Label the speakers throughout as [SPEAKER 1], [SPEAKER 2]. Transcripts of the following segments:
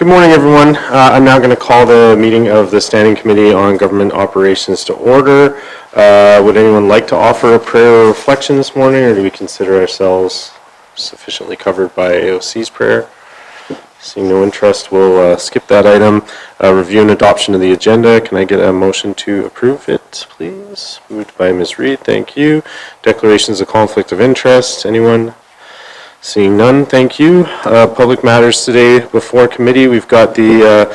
[SPEAKER 1] Good morning, everyone. I'm now going to call the meeting of the Standing Committee on Government Operations to order. Would anyone like to offer a prayer or reflection this morning, or do we consider ourselves sufficiently covered by AOC's prayer? Seeing no interest, we'll skip that item. Review and adoption of the agenda. Can I get a motion to approve it, please? Moved by Ms. Reed, thank you. Declarations of conflict of interest. Anyone? Seeing none, thank you. Public matters today before committee. We've got the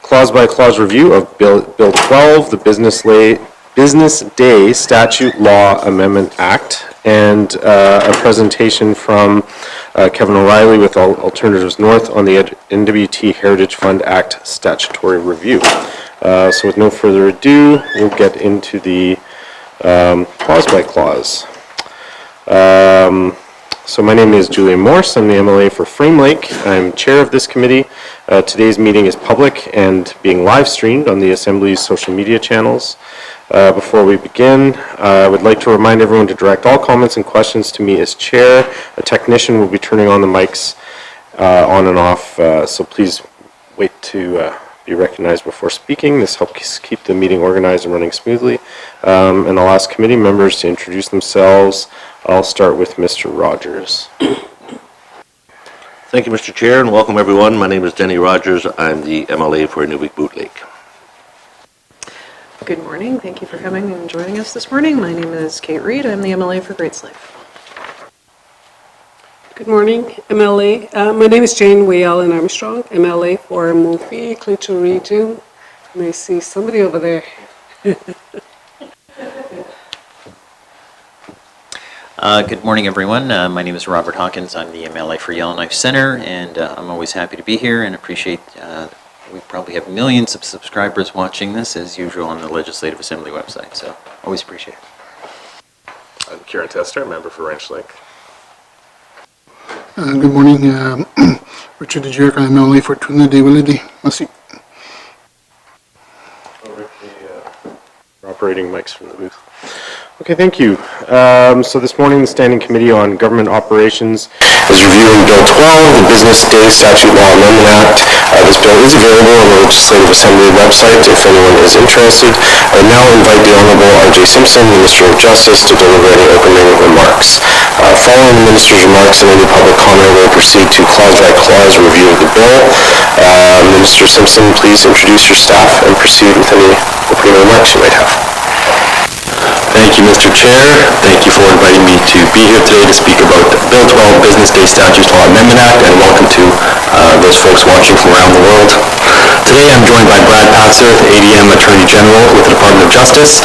[SPEAKER 1] clause-by-clause review of Bill 12, the Business Day Statute Law Amendment Act, and a presentation from Kevin O'Reilly with Alternatives North on the NWT Heritage Fund Act statutory review. So with no further ado, we'll get into the clause-by-clause. So my name is Julian Morse. I'm the MLA for Frame Lake. I'm chair of this committee. Today's meeting is public and being live streamed on the Assembly's social media channels. Before we begin, I would like to remind everyone to direct all comments and questions to me as chair. A technician will be turning on the mics on and off, so please wait to be recognized before speaking. This helps keep the meeting organized and running smoothly. And I'll ask committee members to introduce themselves. I'll start with Mr. Rogers.
[SPEAKER 2] Thank you, Mr. Chair, and welcome everyone. My name is Denny Rogers. I'm the MLA for Inuvik Boot Lake.
[SPEAKER 3] Good morning. Thank you for coming and joining us this morning. My name is Kate Reed. I'm the MLA for Great Slave.
[SPEAKER 4] Good morning, MLA. My name is Jane Wayallen Armstrong, MLA for Mofi, Clito Region. And I see somebody over there.
[SPEAKER 5] Good morning, everyone. My name is Robert Hawkins. I'm the MLA for Yellowknife Center, and I'm always happy to be here and appreciate we probably have millions of subscribers watching this, as usual, on the Legislative Assembly website, so always appreciate it.
[SPEAKER 1] I'm Kieran Tester, member for Ranch Lake.
[SPEAKER 6] Good morning, Richard DeJerk. I'm MLA for Tuna de Willity. Masi.
[SPEAKER 1] Operating mics from the booth. Okay, thank you. So this morning, the Standing Committee on Government Operations is reviewing Bill 12, the Business Day Statute Law Amendment Act. This bill is available on the Legislative Assembly website if anyone is interested. I now invite the Honourable R.J. Simpson, Minister of Justice, to deliver any opening remarks. Following the Minister's remarks and any public comment, we'll proceed to clause-by-clause review of the bill. Minister Simpson, please introduce your staff and proceed with any opening remarks you might have.
[SPEAKER 7] Thank you, Mr. Chair. Thank you for inviting me to be here today to speak about Bill 12, Business Day Statute Law Amendment Act, and welcome to those folks watching from around the world. Today I'm joined by Brad Patzer, ADM Attorney General with the Department of Justice,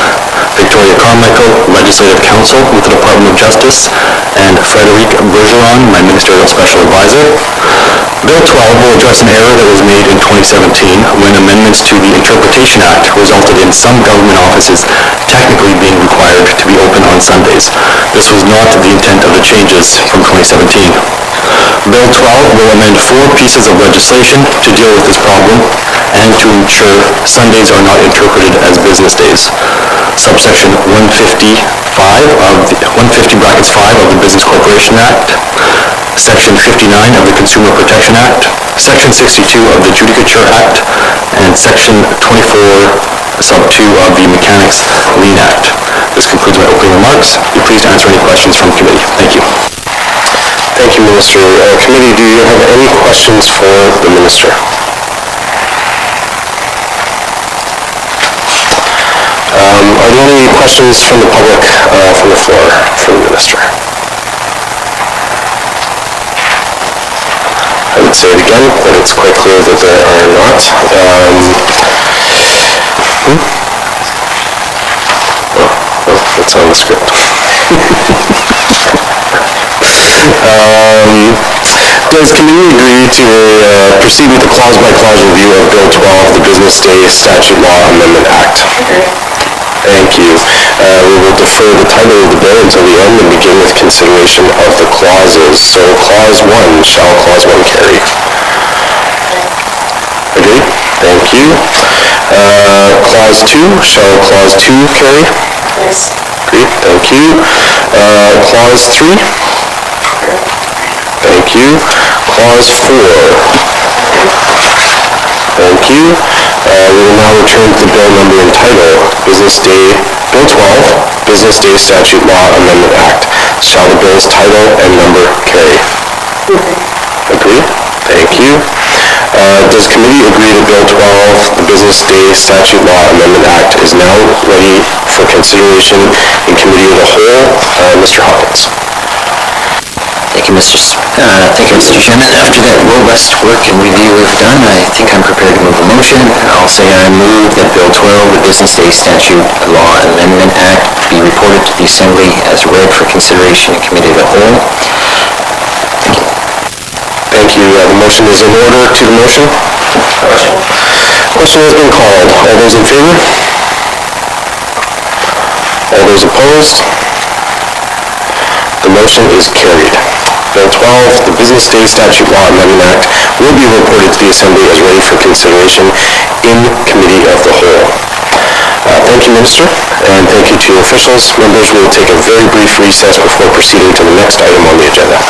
[SPEAKER 7] Victoria Carmichael, Legislative Counsel with the Department of Justice, and Frederic Bergeron, my Ministerial Special Advisor. Bill 12 will address an error that was made in 2017 when amendments to the Interpretation Act resulted in some government offices technically being required to be open on Sundays. This was not the intent of the changes from 2017. Bill 12 will amend 4 pieces of legislation to deal with this problem and to ensure Sundays are not interpreted as business days. Subsection 150 of the Business Corporation Act, Section 59 of the Consumer Protection Act, Section 62 of the Judicature Act, and Section 24 sub 2 of the Mechanics Lien Act. This concludes my opening remarks. Be pleased to answer any questions from committee. Thank you.
[SPEAKER 1] Thank you, Minister. Committee, do you have any questions for the Minister? Are there any questions from the public from the floor for the Minister? I would say it again, but it's quite clear that there are not. That's on the script. Does committee agree to proceed with the clause-by-clause review of Bill 12, the Business Day Statute Law Amendment Act? Thank you. We will defer the title of the bill until the end and begin with consideration of the clauses. So Clause 1, shall Clause 1 carry? Agreed? Thank you. Clause 2, shall Clause 2 carry?
[SPEAKER 3] Yes.
[SPEAKER 1] Agreed. Thank you. Clause 3? Thank you. Clause 4?
[SPEAKER 7] Thank you. We will now return to the bill number and title, Bill 12, Business Day Statute Law Amendment Act. Shall the bill's title and number carry? Agree? Thank you. Does committee agree that Bill 12, the Business Day Statute Law Amendment Act, is now ready for consideration in committee of the whole? Mr. Hawkins.
[SPEAKER 8] Thank you, Mr. Chairman. After that robust work and review we've done, I think I'm prepared to move a motion. I'll say I move that Bill 12, the Business Day Statute Law Amendment Act, be reported to the Assembly as read for consideration in committee of the whole.
[SPEAKER 7] Thank you. The motion is in order. To the motion? Question has been called. All those in favor? All those opposed? The motion is carried. Bill 12, the Business Day Statute Law Amendment Act, will be reported to the Assembly as ready for consideration in Committee of the Whole. Thank you, Minister, and thank you to your officials. Members, we will take a very brief recess before proceeding to the next item on the agenda.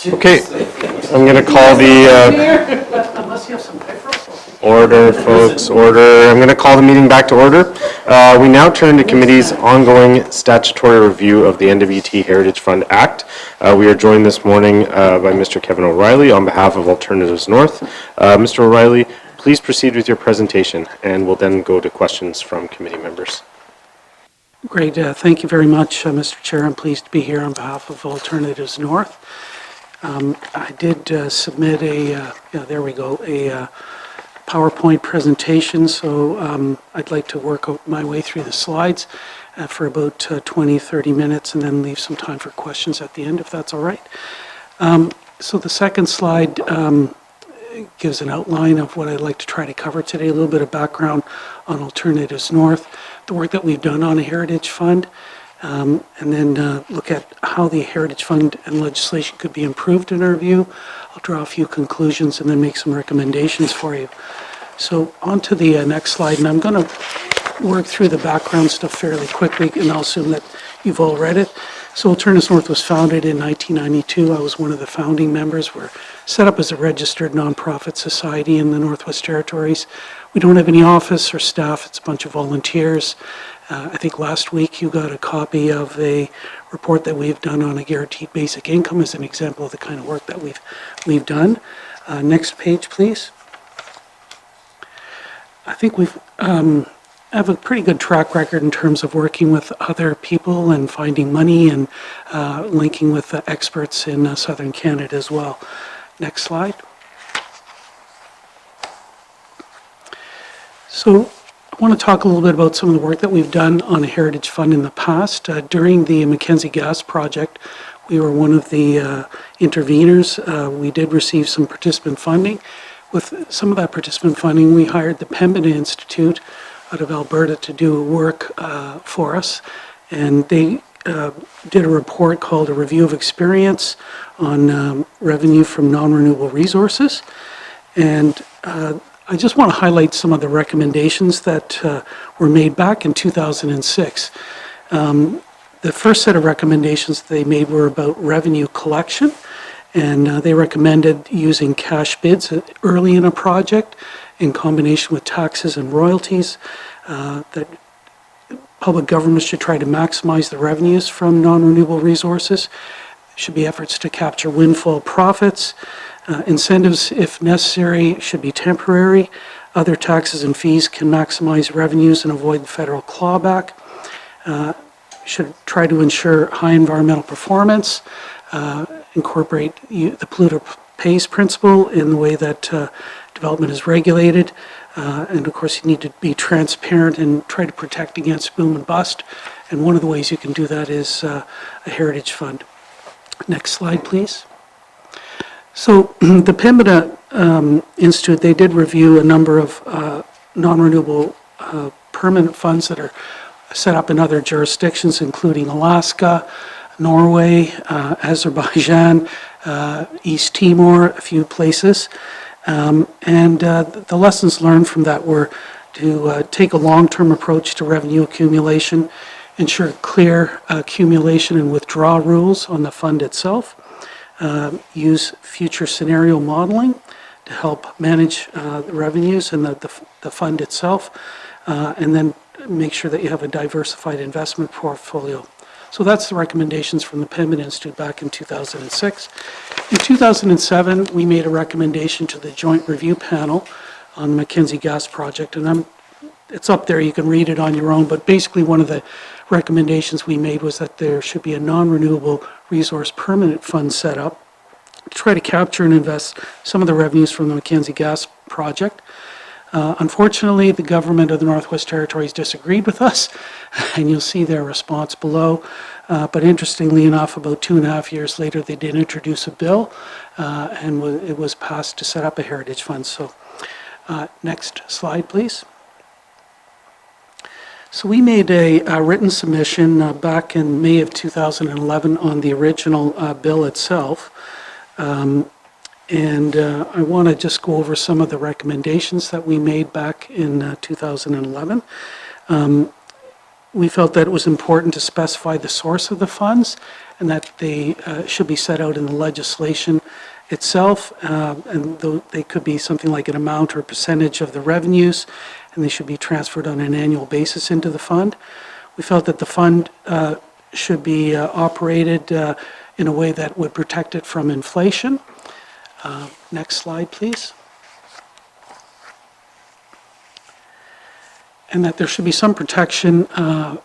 [SPEAKER 1] Okay, I'm going to call the order, folks, order. I'm going to call the meeting back to order. We now turn to committee's ongoing statutory review of the NWT Heritage Fund Act. We are joined this morning by Mr. Kevin O'Reilly on behalf of Alternatives North. Mr. O'Reilly, please proceed with your presentation, and we'll then go to questions from committee members.
[SPEAKER 9] Great. Thank you very much, Mr. Chair. I'm pleased to be here on behalf of Alternatives North. I did submit a PowerPoint presentation, so I'd like to work my way through the slides for about 20, 30 minutes and then leave some time for questions at the end, if that's all right. So the second slide gives an outline of what I'd like to try to cover today, a little bit of background on Alternatives North, the work that we've done on a Heritage Fund, and then look at how the Heritage Fund and legislation could be improved in our view. I'll draw a few conclusions and then make some recommendations for you. So on to the next slide, and I'm going to work through the background stuff fairly quickly, and I'll assume that you've all read it. So Alternatives North was founded in 1992. I was one of the founding members. We're set up as a registered nonprofit society in the Northwest Territories. We don't have any office or staff. It's a bunch of volunteers. I think last week you got a copy of a report that we've done on a guaranteed basic income as an example of the kind of work that we've done. Next page, please. I think we've have a pretty good track record in terms of working with other people and finding money and linking with experts in southern Canada as well. Next slide. So I want to talk a little bit about some of the work that we've done on a Heritage Fund in the past. During the Mackenzie Gas project, we were one of the interveners. We did receive some participant funding. With some of that participant funding, we hired the Pembina Institute out of Alberta to do work for us, and they did a report called A Review of Experience on Revenue from Non-Renewable Resources. And I just want to highlight some of the recommendations that were made back in 2006. The first set of recommendations they made were about revenue collection, and they recommended using cash bids early in a project in combination with taxes and royalties, that public governments should try to maximize the revenues from non-renewable resources. There should be efforts to capture windfall profits. Incentives, if necessary, should be temporary. Other taxes and fees can maximize revenues and avoid federal clawback. Should try to ensure high environmental performance, incorporate the polluter pays principle in the way that development is regulated, and of course you need to be transparent and try to protect against boom and bust, and one of the ways you can do that is a Heritage Fund. Next slide, please. So the Pembina Institute, they did review a number of non-renewable permanent funds that are set up in other jurisdictions, including Alaska, Norway, Azerbaijan, East Timor, a few places. And the lessons learned from that were to take a long-term approach to revenue accumulation, ensure clear accumulation and withdrawal rules on the fund itself, use future scenario modeling to help manage the revenues and the fund itself, and then make sure that you have a diversified investment portfolio. So that's the recommendations from the Pembina Institute back in 2006. In 2007, we made a recommendation to the Joint Review Panel on the Mackenzie Gas Project, and it's up there, you can read it on your own, but basically one of the recommendations we made was that there should be a non-renewable resource permanent fund set up to try to capture and invest some of the revenues from the Mackenzie Gas Project. Unfortunately, the government of the Northwest Territories disagreed with us, and you'll see their response below. But interestingly enough, about 2.5 years later, they did introduce a bill, and it was passed to set up a Heritage Fund. So next slide, please. So we made a written submission back in May of 2011 on the original bill itself. And I want to just go over some of the recommendations that we made back in 2011. We felt that it was important to specify the source of the funds and that they should be set out in the legislation itself, and they could be something like an amount or a percentage of the revenues, and they should be transferred on an annual basis into the fund. We felt that the fund should be operated in a way that would protect it from inflation. Next slide, please. And that there should be some protection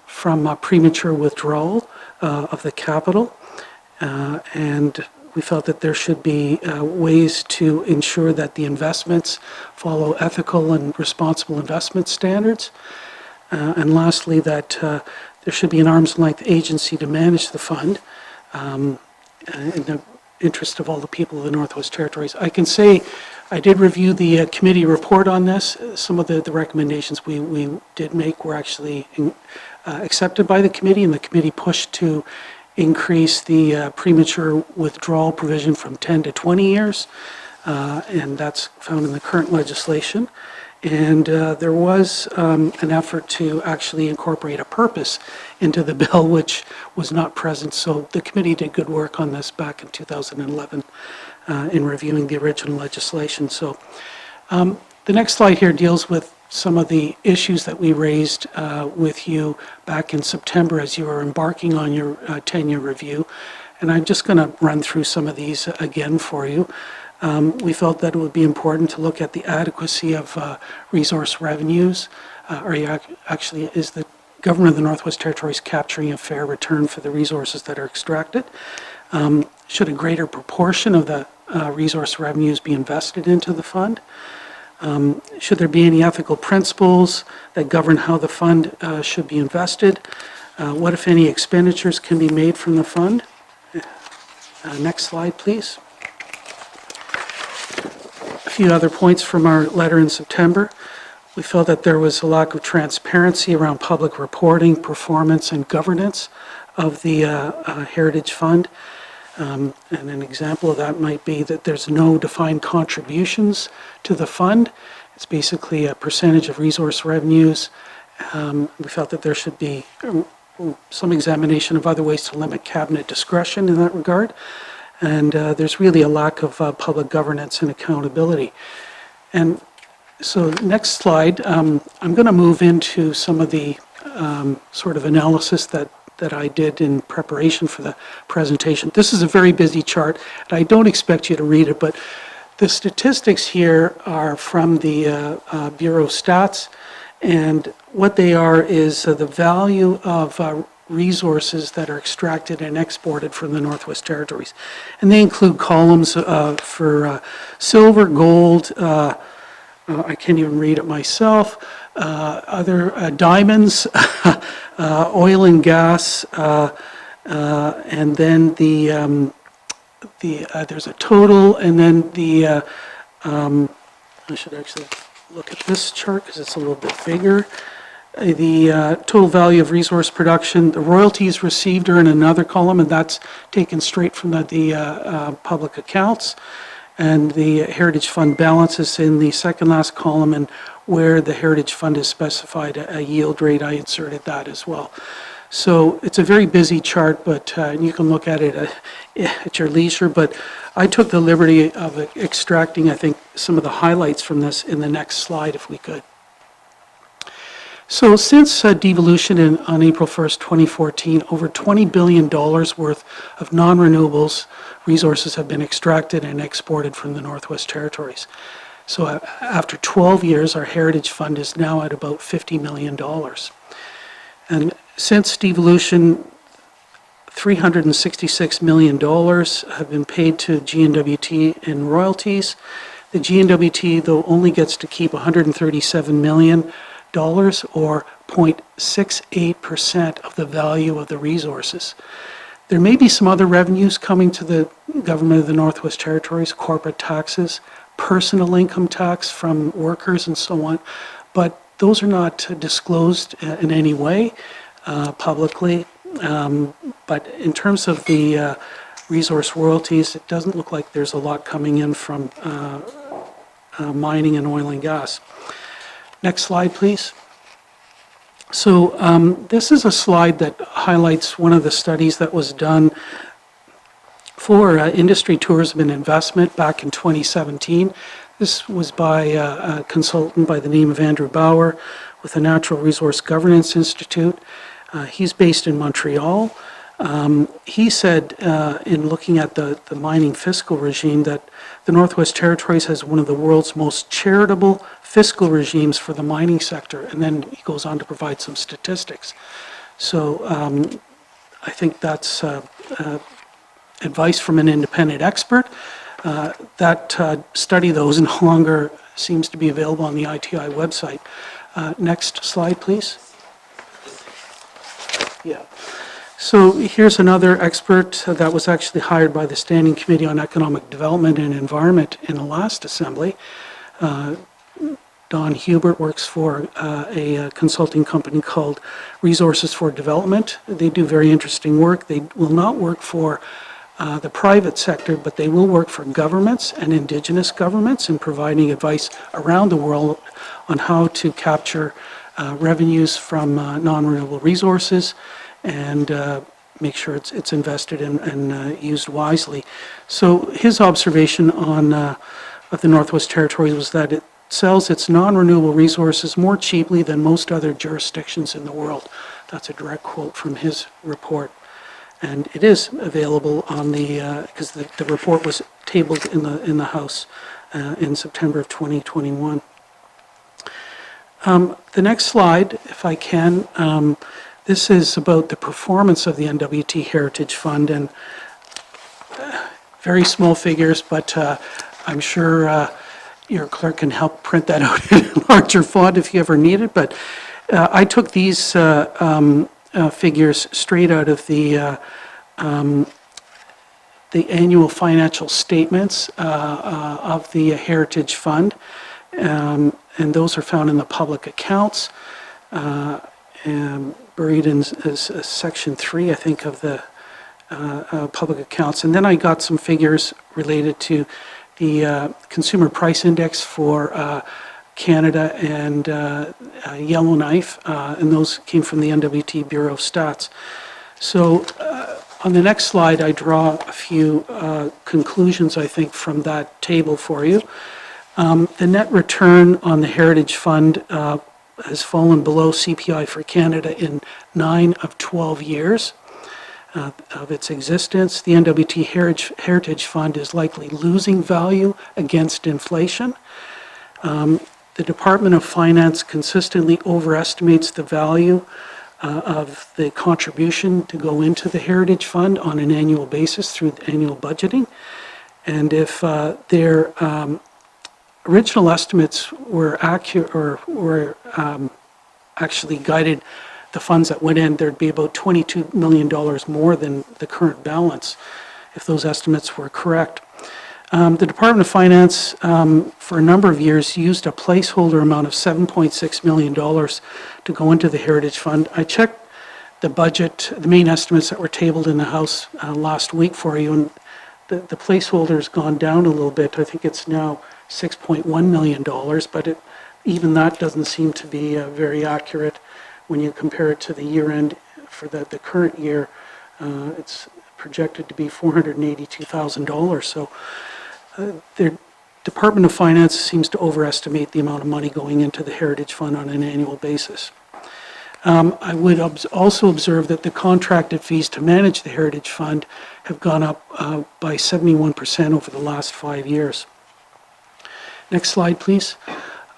[SPEAKER 9] from premature withdrawal of the capital. And we felt that there should be ways to ensure that the investments follow ethical and responsible investment standards. And lastly, that there should be an arm's length agency to manage the fund in the interest of all the people of the Northwest Territories. I can say I did review the committee report on this. Some of the recommendations we did make were actually accepted by the committee, and the committee pushed to increase the premature withdrawal provision from 10 to 20 years, and that's found in the current legislation. And there was an effort to actually incorporate a purpose into the bill, which was not present. So the committee did good work on this back in 2011 in reviewing the original legislation. So the next slide here deals with some of the issues that we raised with you back in September as you were embarking on your 10-year review. And I'm just going to run through some of these again for you. We felt that it would be important to look at the adequacy of resource revenues. Is the government of the Northwest Territories capturing a fair return for the resources that are extracted? Should a greater proportion of the resource revenues be invested into the fund? Should there be any ethical principles that govern how the fund should be invested? What, if any, expenditures can be made from the fund? Next slide, please. A few other points from our letter in September. We felt that there was a lack of transparency around public reporting, performance, and governance of the Heritage Fund. And an example of that might be that there's no defined contributions to the fund. It's basically a percentage of resource revenues. We felt that there should be some examination of other ways to limit cabinet discretion in that regard. And there's really a lack of public governance and accountability. And so next slide, I'm going to move into some of the sort of analysis that I did in preparation for the presentation. This is a very busy chart, and I don't expect you to read it, but the statistics here are from the Bureau of Stats, and what they are is the value of resources that are extracted and exported from the Northwest Territories. And they include columns for silver, gold, I can't even read it myself, other diamonds, oil and gas, and then there's a total, and then I should actually look at this chart because it's a little bit bigger. The total value of resource production, the royalties received are in another column, and that's taken straight from the public accounts. And the Heritage Fund balance is in the second last column, and where the Heritage Fund is specified a yield rate, I inserted that as well. So it's a very busy chart, but you can look at it at your leisure. But I took the liberty of extracting, I think, some of the highlights from this in the next slide, if we could. So since devolution on April 1st, 2014, over $20 billion worth of non-renewables resources have been extracted and exported from the Northwest Territories. So after 12 years, our Heritage Fund is now at about $50 million. And since devolution, $366 million have been paid to GNWT in royalties. The GNWT, though, only gets to keep $137 million, or 0.68% of the value of the resources. There may be some other revenues coming to the government of the Northwest Territories, corporate taxes, personal income tax from workers and so on, but those are not disclosed in any way publicly. But in terms of the resource royalties, it doesn't look like there's a lot coming in from mining and oil and gas. Next slide, please. So this is a slide that highlights one of the studies that was done for industry, tourism, and investment back in 2017. This was by a consultant by the name of Andrew Bauer with the Natural Resource Governance Institute. He's based in Montreal. He said, in looking at the mining fiscal regime, that the Northwest Territories has one of the world's most charitable fiscal regimes for the mining sector. And then he goes on to provide some statistics. So I think that's advice from an independent expert. That study, though, is no longer seems to be available on the ITI website. Next slide, please. Yeah. So here's another expert that was actually hired by the Standing Committee on Economic Development and Environment in the last assembly. Don Hubert works for a consulting company called Resources for Development. They do very interesting work. They will not work for the private sector, but they will work for governments and indigenous governments in providing advice around the world on how to capture revenues from non-renewable resources and make sure it's invested and used wisely. So his observation on of the Northwest Territories was that it sells its non-renewable resources more cheaply than most other jurisdictions in the world. That's a direct quote from his report. And it is available on the, because the report was tabled in the House in September of 2021. The next slide, if I can, this is about the performance of the NWT Heritage Fund, and very small figures, but I'm sure your clerk can help print that out in larger font if you ever need it. But I took these figures straight out of the annual financial statements of the Heritage Fund, and those are found in the public accounts, buried in section 3, I think, of the public accounts. And then I got some figures related to the Consumer Price Index for Canada and Yellowknife, and those came from the NWT Bureau of Stats. So on the next slide, I draw a few conclusions, I think, from that table for you. The net return on the Heritage Fund has fallen below CPI for Canada in 9 of 12 years of its existence. The NWT Heritage Fund is likely losing value against inflation. The Department of Finance consistently overestimates the value of the contribution to go into the Heritage Fund on an annual basis through annual budgeting. And if their original estimates were accurate or were actually guided the funds that went in, there'd be about $22 million more than the current balance if those estimates were correct. The Department of Finance, for a number of years, used a placeholder amount of $7.6 million to go into the Heritage Fund. I checked the budget, the main estimates that were tabled in the House last week for you, and the placeholder's gone down a little bit. I think it's now $6.1 million, but even that doesn't seem to be very accurate when you compare it to the year end for the current year. It's projected to be $482,000. So the Department of Finance seems to overestimate the amount of money going into the Heritage Fund on an annual basis. I would also observe that the contracted fees to manage the Heritage Fund have gone up by 71% over the last 5 years. Next slide, please.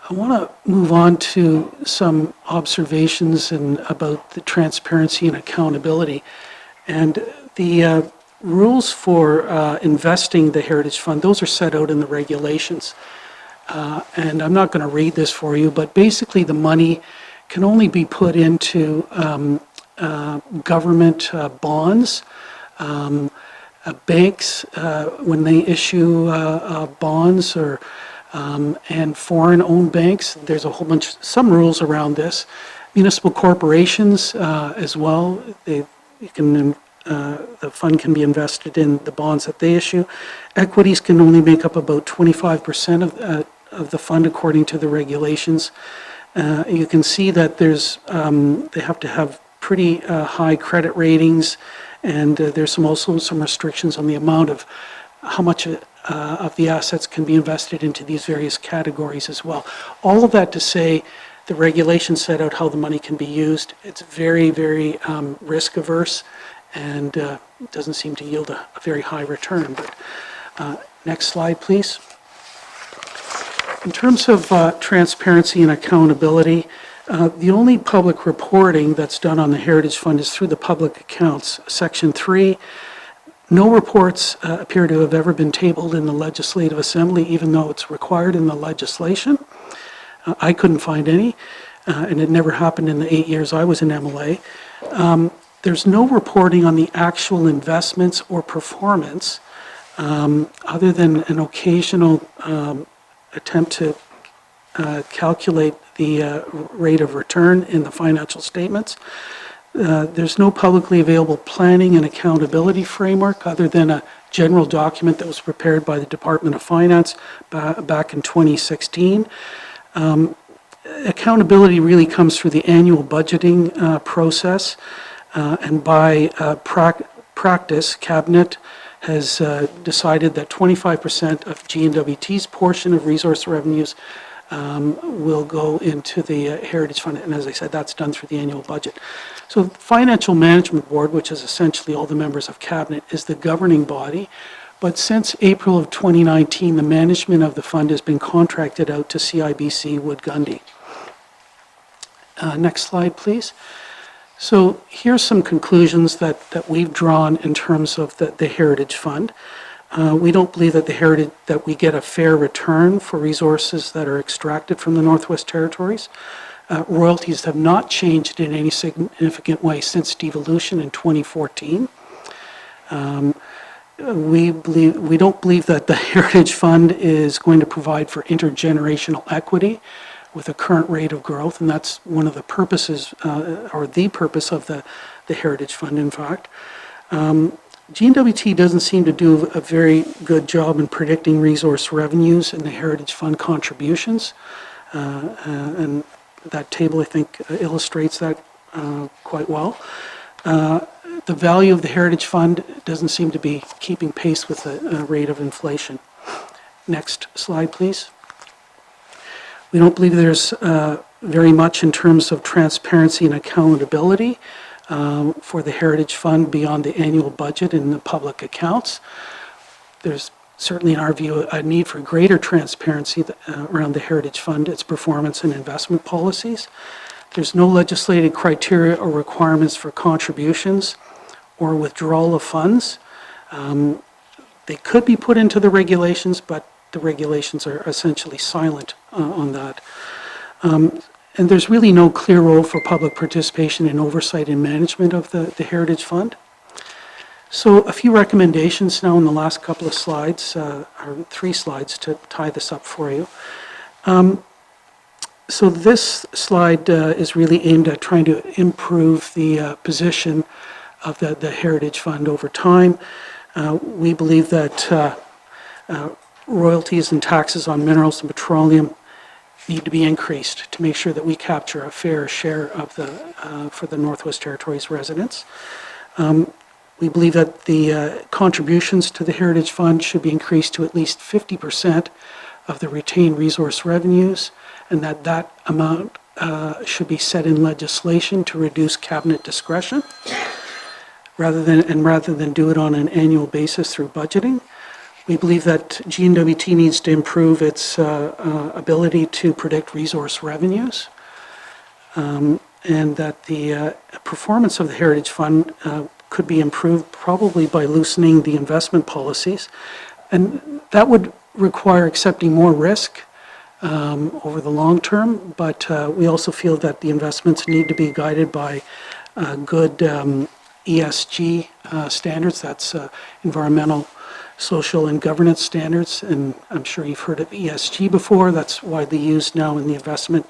[SPEAKER 9] I want to move on to some observations about the transparency and accountability. And the rules for investing the Heritage Fund, those are set out in the regulations. And I'm not going to read this for you, but basically the money can only be put into government bonds, banks when they issue bonds, or and foreign-owned banks. There's a whole bunch, some rules around this. Municipal corporations as well. The fund can be invested in the bonds that they issue. Equities can only make up about 25% of the fund according to the regulations. You can see that they have to have pretty high credit ratings, and there's also some restrictions on the amount of how much of the assets can be invested into these various categories as well. All of that to say, the regulations set out how the money can be used. It's very, very risk averse, and doesn't seem to yield a very high return. But next slide, please. In terms of transparency and accountability, the only public reporting that's done on the Heritage Fund is through the public accounts, Section 3. No reports appear to have ever been tabled in the Legislative Assembly, even though it's required in the legislation. I couldn't find any, and it never happened in the 8 years I was in MLA. There's no reporting on the actual investments or performance, other than an occasional attempt to calculate the rate of return in the financial statements. There's no publicly available planning and accountability framework other than a general document that was prepared by the Department of Finance back in 2016. Accountability really comes through the annual budgeting process, and by practice, Cabinet has decided that 25% of GNWT's portion of resource revenues will go into the Heritage Fund, and as I said, that's done through the annual budget. So the Financial Management Board, which is essentially all the members of Cabinet, is the governing body, but since April of 2019, the management of the fund has been contracted out to CIBC Wood Gundy. Next slide, please. So here's some conclusions that we've drawn in terms of the Heritage Fund. We don't believe that we get a fair return for resources that are extracted from the Northwest Territories. Royalties have not changed in any significant way since devolution in 2014. We don't believe that the Heritage Fund is going to provide for intergenerational equity with a current rate of growth, and that's one of the purposes, or the purpose of the Heritage Fund, in fact. GNWT doesn't seem to do a very good job in predicting resource revenues and the Heritage Fund contributions, and that table, I think, illustrates that quite well. The value of the Heritage Fund doesn't seem to be keeping pace with the rate of inflation. Next slide, please. We don't believe there's very much in terms of transparency and accountability for the Heritage Fund beyond the annual budget and the public accounts. There's certainly, in our view, a need for greater transparency around the Heritage Fund, its performance and investment policies. There's no legislated criteria or requirements for contributions or withdrawal of funds. They could be put into the regulations, but the regulations are essentially silent on that. And there's really no clear role for public participation in oversight and management of the Heritage Fund. So a few recommendations now in the last couple of slides, or 3 slides to tie this up for you. So this slide is really aimed at trying to improve the position of the Heritage Fund over time. We believe that royalties and taxes on minerals and petroleum need to be increased to make sure that we capture a fair share of for the Northwest Territories residents. We believe that the contributions to the Heritage Fund should be increased to at least 50% of the retained resource revenues, and that amount should be set in legislation to reduce cabinet discretion, rather than do it on an annual basis through budgeting. We believe that GNWT needs to improve its ability to predict resource revenues, and that the performance of the Heritage Fund could be improved probably by loosening the investment policies. And that would require accepting more risk over the long term, but we also feel that the investments need to be guided by good ESG standards, that's environmental, social, and governance standards, and I'm sure you've heard of ESG before. That's widely used now in the investment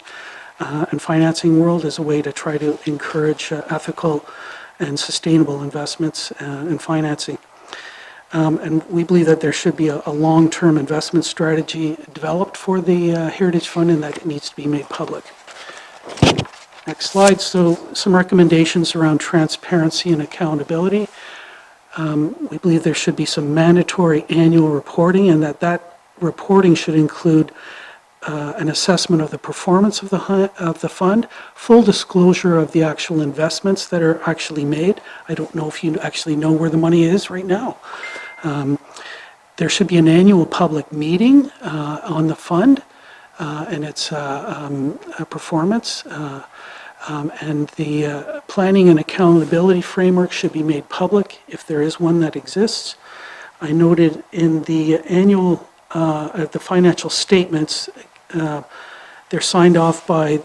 [SPEAKER 9] and financing world as a way to try to encourage ethical and sustainable investments and financing. And we believe that there should be a long-term investment strategy developed for the Heritage Fund, and that it needs to be made public. Next slide. So some recommendations around transparency and accountability. We believe there should be some mandatory annual reporting, and that reporting should include an assessment of the performance of the fund, full disclosure of the actual investments that are actually made. I don't know if you actually know where the money is right now. There should be an annual public meeting on the fund and its performance. And the planning and accountability framework should be made public if there is one that exists. I noted in the annual, the financial statements, they're signed off by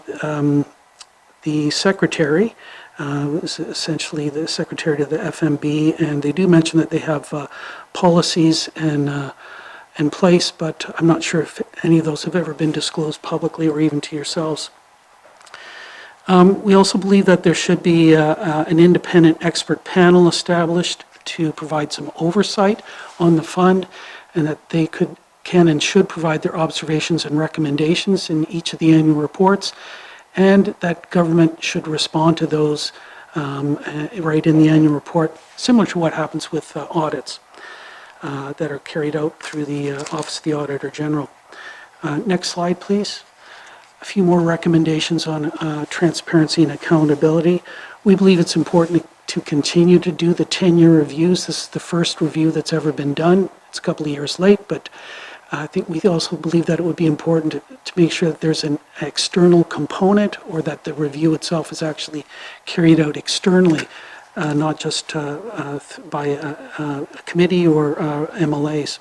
[SPEAKER 9] the secretary, essentially the secretary to the FMB, and they do mention that they have policies in place, but I'm not sure if any of those have ever been disclosed publicly or even to yourselves. We also believe that there should be an independent expert panel established to provide some oversight on the fund, and that they can and should provide their observations and recommendations in each of the annual reports, and that government should respond to those right in the annual report, similar to what happens with audits that are carried out through the Office of the Auditor General. Next slide, please. A few more recommendations on transparency and accountability. We believe it's important to continue to do the 10-year reviews. This is the first review that's ever been done. It's a couple of years late, but I think we also believe that it would be important to make sure that there's an external component, or that the review itself is actually carried out externally, not just by a committee or MLAs.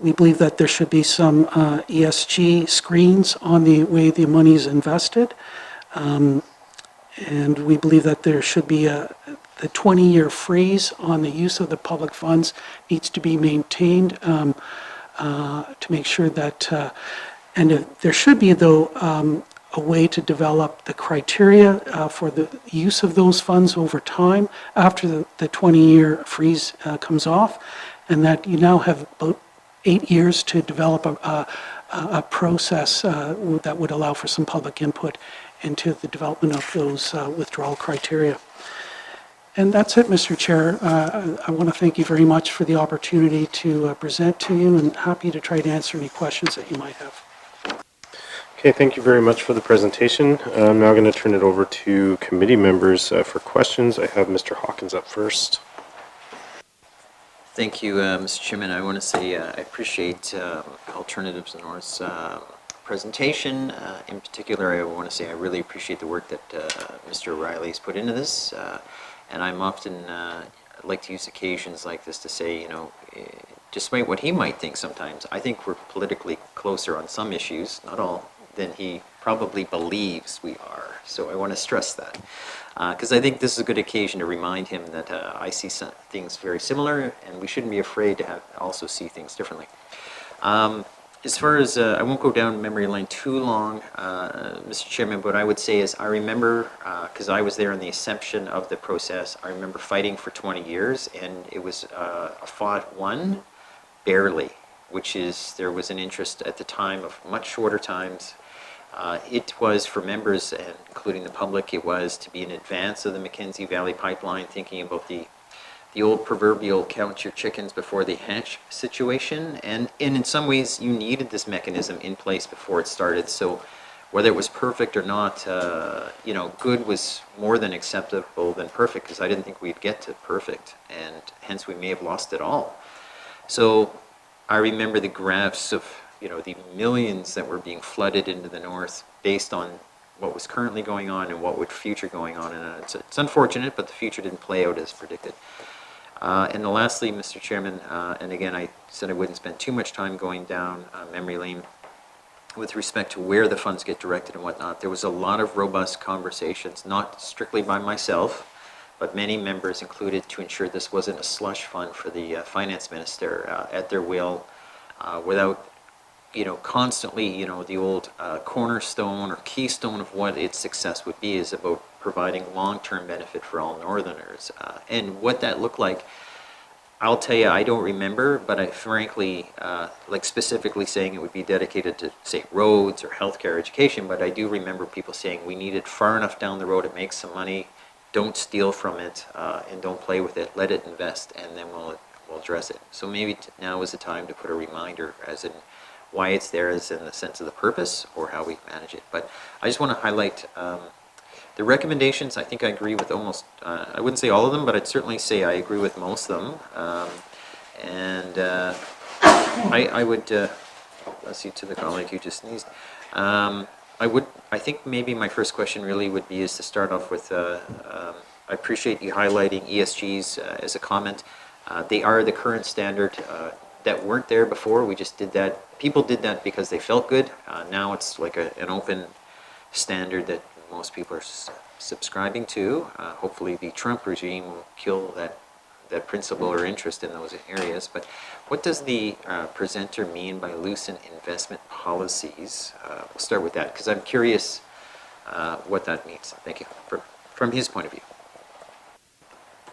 [SPEAKER 9] We believe that there should be some ESG screens on the way the money is invested. And we believe that there should be the 20-year freeze on the use of the public funds needs to be maintained to make sure that, and there should be, though, a way to develop the criteria for the use of those funds over time after the 20-year freeze comes off, and that you now have about 8 years to develop a process that would allow for some public input into the development of those withdrawal criteria. And that's it, Mr. Chair. I want to thank you very much for the opportunity to present to you, and happy to try to answer any questions that you might have.
[SPEAKER 1] Okay, thank you very much for the presentation. I'm now going to turn it over to committee members for questions. I have Mr. Hawkins up first.
[SPEAKER 5] Thank you, Mr. Chairman. I want to say I appreciate Alternatives North's presentation. In particular, I want to say I really appreciate the work that Mr. O'Reilly's put into this. And I'm often like to use occasions like this to say, you know, despite what he might think sometimes, I think we're politically closer on some issues, not all, than he probably believes we are. So I want to stress that. Because I think this is a good occasion to remind him that I see some things very similar, and we shouldn't be afraid to also see things differently. As far as, I won't go down memory lane too long, Mr. Chairman, but what I would say is I remember, because I was there in the inception of the process, I remember fighting for 20 years, and it was a fought one, barely, which is, there was an interest at the time of much shorter times. It was for members, and including the public, it was to be in advance of the Mackenzie Valley Pipeline, thinking about the old proverbial count your chickens before they hatch situation. And in some ways, you needed this mechanism in place before it started. So whether it was perfect or not, you know, good was more than acceptable than perfect, because I didn't think we'd get to perfect, and hence we may have lost it all. So I remember the graphs of, you know, the millions that were being flooded into the north based on what was currently going on and what would future going on. And it's unfortunate, but the future didn't play out as predicted. And lastly, Mr. Chairman, and again, I said I wouldn't spend too much time going down memory lane with respect to where the funds get directed and whatnot. There was a lot of robust conversations, not strictly by myself, but many members included, to ensure this wasn't a slush fund for the finance minister at their will, without, you know, constantly, you know, the old cornerstone or keystone of what its success would be is about providing long-term benefit for all Northerners. And what that looked like, I'll tell you, I don't remember, but I frankly, like specifically saying it would be dedicated to, say, roads or healthcare education, but I do remember people saying we need it far enough down the road, it makes some money, don't steal from it, and don't play with it, let it invest, and then we'll address it. So maybe now is the time to put a reminder as in why it's there, as in the sense of the purpose or how we manage it. But I just want to highlight the recommendations. I think I agree with almost, I wouldn't say all of them, but I'd certainly say I agree with most of them. I would, bless you to the colleague who just sneezed. I think maybe my first question really would be is to start off with, I appreciate you highlighting ESGs as a comment. They are the current standard that weren't there before. We just did that. People did that because they felt good. Now it's like an open standard that most people are subscribing to. Hopefully the Trump regime will kill that principle or interest in those areas. But what does the presenter mean by loosen investment policies? We'll start with that because I'm curious what that means. Thank you. From his point of view.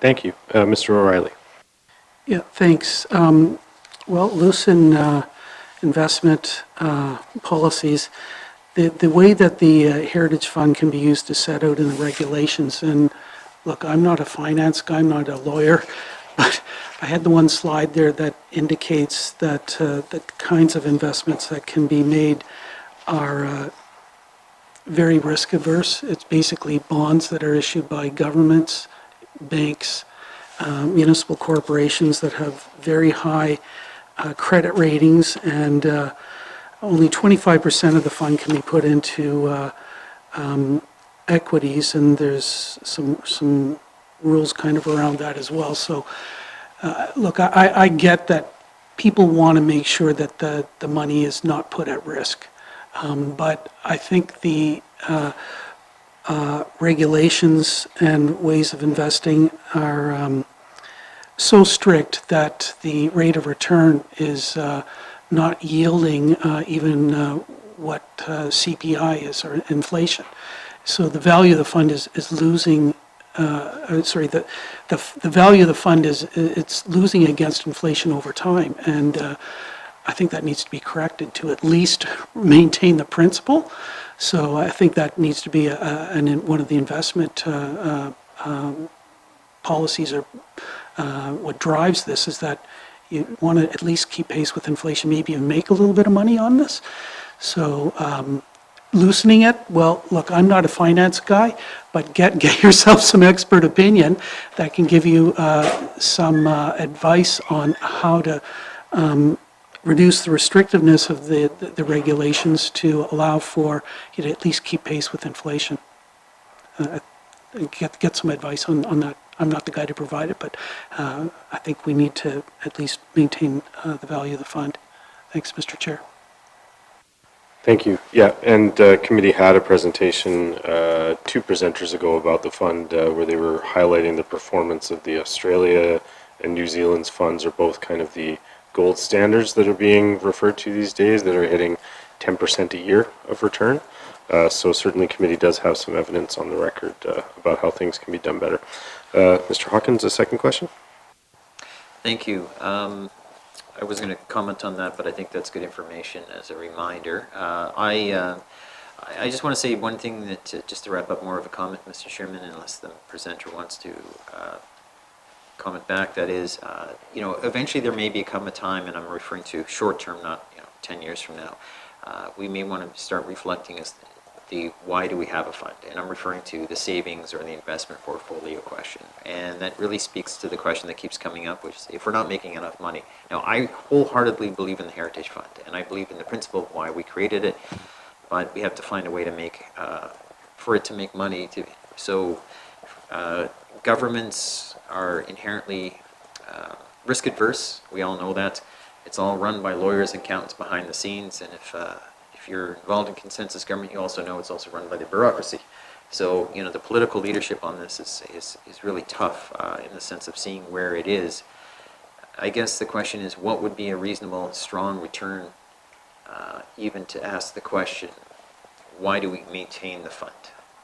[SPEAKER 1] Thank you. Mr. O'Reilly.
[SPEAKER 9] Yeah, thanks. Well, loosen investment policies, the way that the Heritage Fund can be used is set out in the regulations. And look, I'm not a finance guy, I'm not a lawyer, but I had the one slide there that indicates that the kinds of investments that can be made are very risk averse. It's basically bonds that are issued by governments, banks, municipal corporations that have very high credit ratings, and only 25% of the fund can be put into equities, and there's some rules kind of around that as well. So look, I get that people want to make sure that the money is not put at risk, but I think the regulations and ways of investing are so strict that the rate of return is not yielding even what CPI is, or inflation. So the value of the fund is losing, the value of the fund it's losing against inflation over time. And I think that needs to be corrected to at least maintain the principle. So I think that needs to be one of the investment policies, or what drives this is that you want to at least keep pace with inflation, maybe even make a little bit of money on this. So loosening it, well, look, I'm not a finance guy, but get yourself some expert opinion that can give you some advice on how to reduce the restrictiveness of the regulations to allow for you to at least keep pace with inflation. Get some advice on that. I'm not the guy to provide it, but I think we need to at least maintain the value of the fund. Thanks, Mr. Chair.
[SPEAKER 1] Thank you. Yeah, and committee had a presentation 2 presenters ago about the fund where they were highlighting the performance of the Australia and New Zealand's funds, are both kind of the gold standards that are being referred to these days, that are hitting 10% a year of return. So certainly committee does have some evidence on the record about how things can be done better. Mr. Hawkins, a second question?
[SPEAKER 5] Thank you. I was going to comment on that, but I think that's good information as a reminder. I just want to say one thing that, just to wrap up, more of a comment, Mr. Chairman, unless the presenter wants to comment back, that is, eventually there may become a time, and I'm referring to short term, not 10 years from now, we may want to start reflecting as why do we have a fund? And I'm referring to the savings or the investment portfolio question. And that really speaks to the question that keeps coming up, which is if we're not making enough money. Now, I wholeheartedly believe in the Heritage Fund, and I believe in the principle of why we created it, but we have to find a way to for it to make money. So governments are inherently risk adverse. We all know that. It's all run by lawyers and accountants behind the scenes, and if you're involved in consensus government, you also know it's also run by the bureaucracy. So, the political leadership on this is really tough in the sense of seeing where it is. I guess the question is, what would be a reasonable, strong return, even to ask the question, why do we maintain the fund?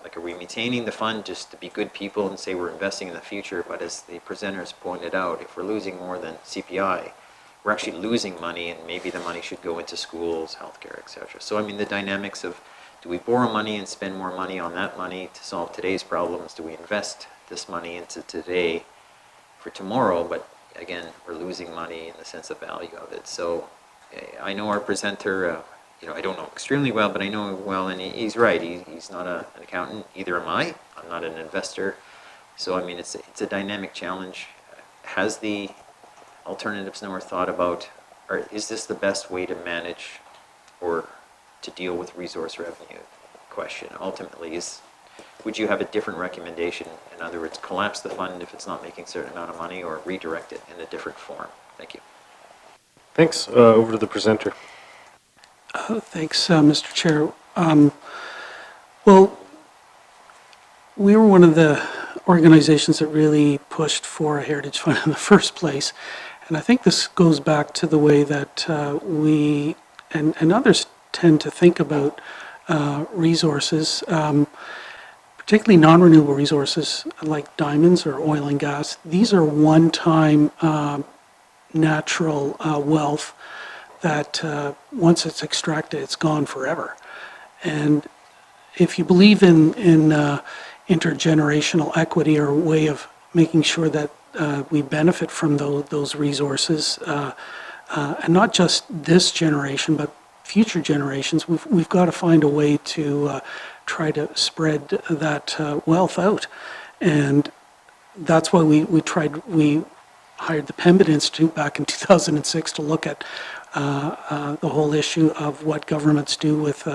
[SPEAKER 5] Like, are we maintaining the fund just to be good people and say we're investing in the future? But as the presenters pointed out, if we're losing more than CPI, we're actually losing money, and maybe the money should go into schools, healthcare, et cetera. So, I mean, the dynamics of, do we borrow money and spend more money on that money to solve today's problems? Do we invest this money into today for tomorrow? But again, we're losing money in the sense of value of it. So I know our presenter, I don't know extremely well, but I know him well, and he's right. He's not an accountant, either am I. I'm not an investor. So, I mean, it's a dynamic challenge. Has the Alternatives North thought about, or is this the best way to manage or to deal with resource revenue question? Ultimately, would you have a different recommendation? In other words, collapse the fund if it's not making a certain amount of money, or redirect it in a different form? Thank you.
[SPEAKER 1] Thanks. Over to the presenter.
[SPEAKER 9] Thanks, Mr. Chair. Well, we were one of the organizations that really pushed for a Heritage Fund in the first place. And I think this goes back to the way that we and others tend to think about resources, particularly non-renewable resources like diamonds or oil and gas. These are one-time natural wealth that once it's extracted, it's gone forever. And if you believe in intergenerational equity, or a way of making sure that we benefit from those resources, and not just this generation, but future generations, we've got to find a way to try to spread that wealth out. And that's why we hired the Pembit Institute back in 2006 to look at the whole issue of what governments do with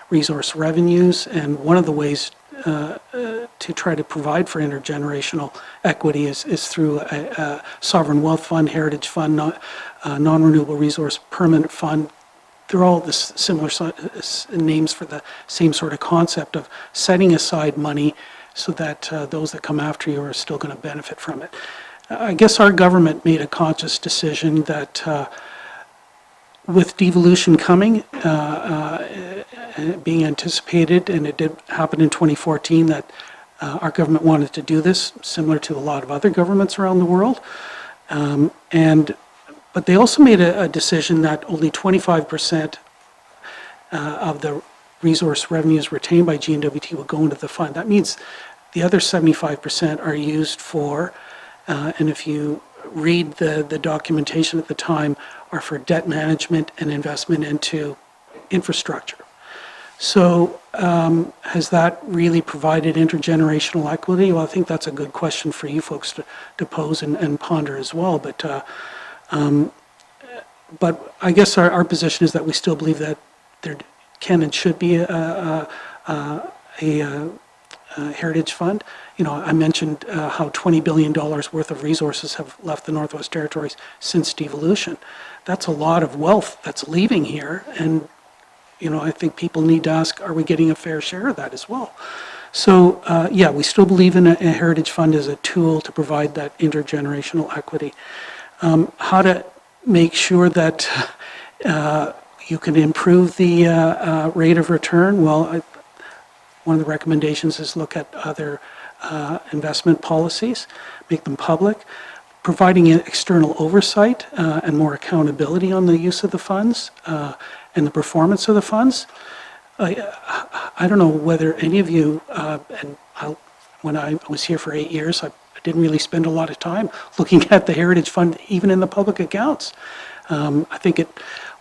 [SPEAKER 9] resource revenues. And one of the ways to try to provide for intergenerational equity is through a sovereign wealth fund, heritage fund, non-renewable resource permanent fund. They're all the similar names for the same sort of concept of setting aside money so that those that come after you are still going to benefit from it. I guess our government made a conscious decision that with devolution coming, being anticipated, and it did happen in 2014, that our government wanted to do this, similar to a lot of other governments around the world. But they also made a decision that only 25% of the resource revenues retained by GNWT will go into the fund. That means the other 75% are used for, and if you read the documentation at the time, are for debt management and investment into infrastructure. So has that really provided intergenerational equity? Well, I think that's a good question for you folks to pose and ponder as well. But I guess our position is that we still believe that there can and should be a heritage fund. I mentioned how $20 billion worth of resources have left the Northwest Territories since devolution. That's a lot of wealth that's leaving here, and I think people need to ask, are we getting a fair share of that as well? So yeah, we still believe in a heritage fund as a tool to provide that intergenerational equity. How to make sure that you can improve the rate of return? Well, one of the recommendations is look at other investment policies, make them public, providing external oversight and more accountability on the use of the funds and the performance of the funds. I don't know whether any of you, when I was here for 8 years, I didn't really spend a lot of time looking at the Heritage Fund, even in the public accounts. I think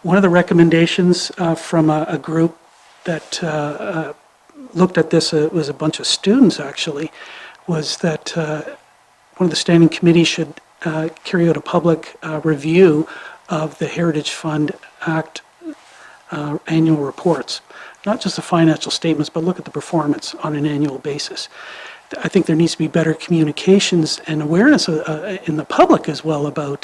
[SPEAKER 9] one of the recommendations from a group that looked at this, it was a bunch of students actually, was that one of the standing committees should carry out a public review of the Heritage Fund Act annual reports. Not just the financial statements, but look at the performance on an annual basis. I think there needs to be better communications and awareness in the public as well about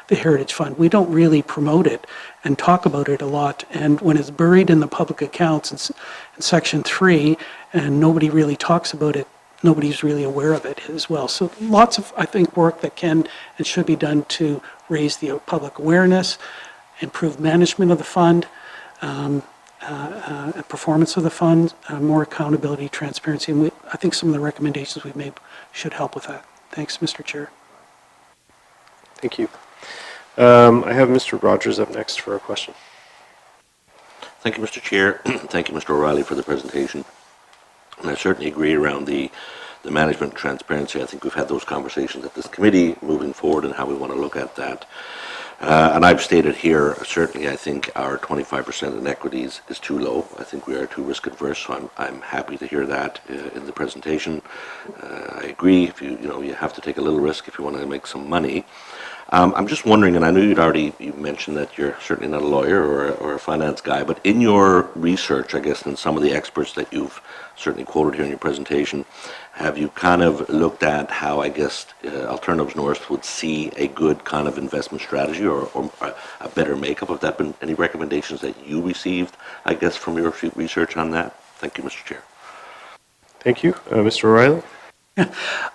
[SPEAKER 9] the Heritage Fund. We don't really promote it and talk about it a lot, and when it's buried in the public accounts in Section 3 and nobody really talks about it, nobody's really aware of it as well. So lots of, I think, work that can and should be done to raise the public awareness, improve management of the fund, performance of the fund, more accountability, transparency, and I think some of the recommendations we've made should help with that. Thanks, Mr. Chair.
[SPEAKER 1] Thank you. I have Mr. Rogers up next for a question.
[SPEAKER 2] Thank you, Mr. Chair. Thank you, Mr. O'Reilly, for the presentation. And I certainly agree around the management transparency. I think we've had those conversations at this committee moving forward and how we want to look at that. And I've stated here, certainly I think our 25% in equities is too low. I think we are too risk adverse, so I'm happy to hear that in the presentation. I agree, if you have to take a little risk if you want to make some money. I'm just wondering, and I know you mentioned that you're certainly not a lawyer or a finance guy, but in your research, I guess, and some of the experts that you've certainly quoted here in your presentation, have you kind of looked at how, I guess, Alternatives North would see a good kind of investment strategy or a better makeup? Have that been any recommendations that you received, I guess, from your research on that? Thank you, Mr. Chair.
[SPEAKER 1] Thank you. Mr. O'Reilly?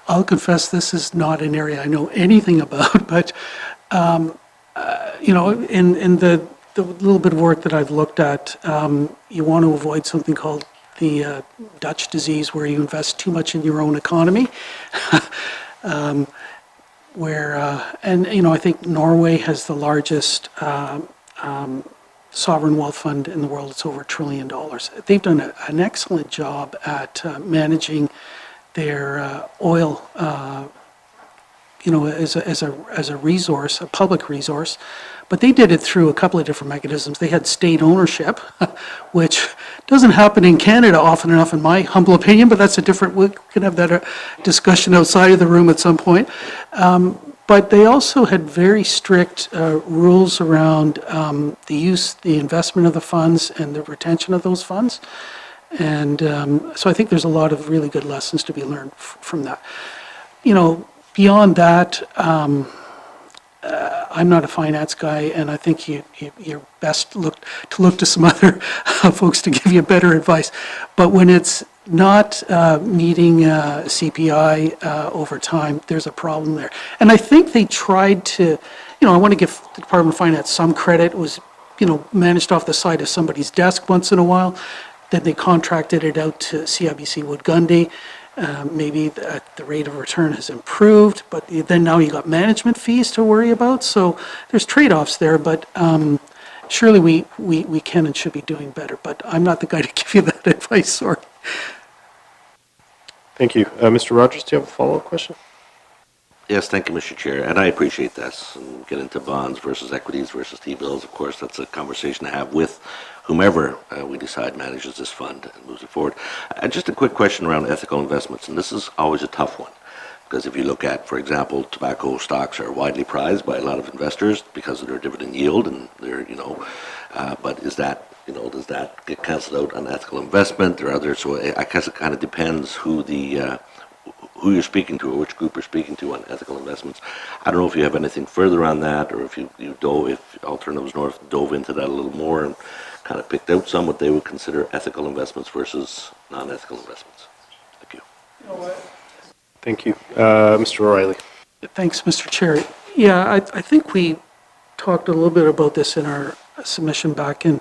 [SPEAKER 9] I'll confess this is not an area I know anything about, but, in the little bit of work that I've looked at, you want to avoid something called the Dutch disease, where you invest too much in your own economy. I think Norway has the largest sovereign wealth fund in the world. It's over $1 trillion. They've done an excellent job at managing their oil, as a resource, a public resource, but they did it through a couple of different mechanisms. They had state ownership, which doesn't happen in Canada often enough, in my humble opinion, but that's we can have that discussion outside of the room at some point. But they also had very strict rules around the investment of the funds and the retention of those funds. And so I think there's a lot of really good lessons to be learned from that. Beyond that, I'm not a finance guy, and I think you're best to look to some other folks to give you better advice. But when it's not meeting CPI over time, there's a problem there. And I think they tried to, I want to give the Department of Finance some credit. It was, managed off the side of somebody's desk once in a while. Then they contracted it out to CIBC Wood Gundy. Maybe the rate of return has improved, but then now you got management fees to worry about. So there's trade-offs there, but surely we can and should be doing better. But I'm not the guy to give you that advice, sorry.
[SPEAKER 1] Thank you. Mr. Rogers, do you have a follow-up question?
[SPEAKER 2] Yes, thank you, Mr. Chair, and I appreciate this. And get into bonds versus equities versus T-bills. Of course, that's a conversation to have with whomever we decide manages this fund and moves it forward. Just a quick question around ethical investments, and this is always a tough one, because if you look at, for example, tobacco stocks are widely prized by a lot of investors because of their dividend yield, and their, but is that, does that get canceled out on ethical investment or others? So I guess it kind of depends who you're speaking to or which group you're speaking to on ethical investments. I don't know if you have anything further on that, or if if Alternatives North dove into that a little more and kind of picked out what they would consider ethical investments versus non-ethical investments. Thank you.
[SPEAKER 1] Thank you. Mr. O'Reilly.
[SPEAKER 9] Thanks, Mr. Chair. Yeah, I think we talked a little bit about this in our submission back in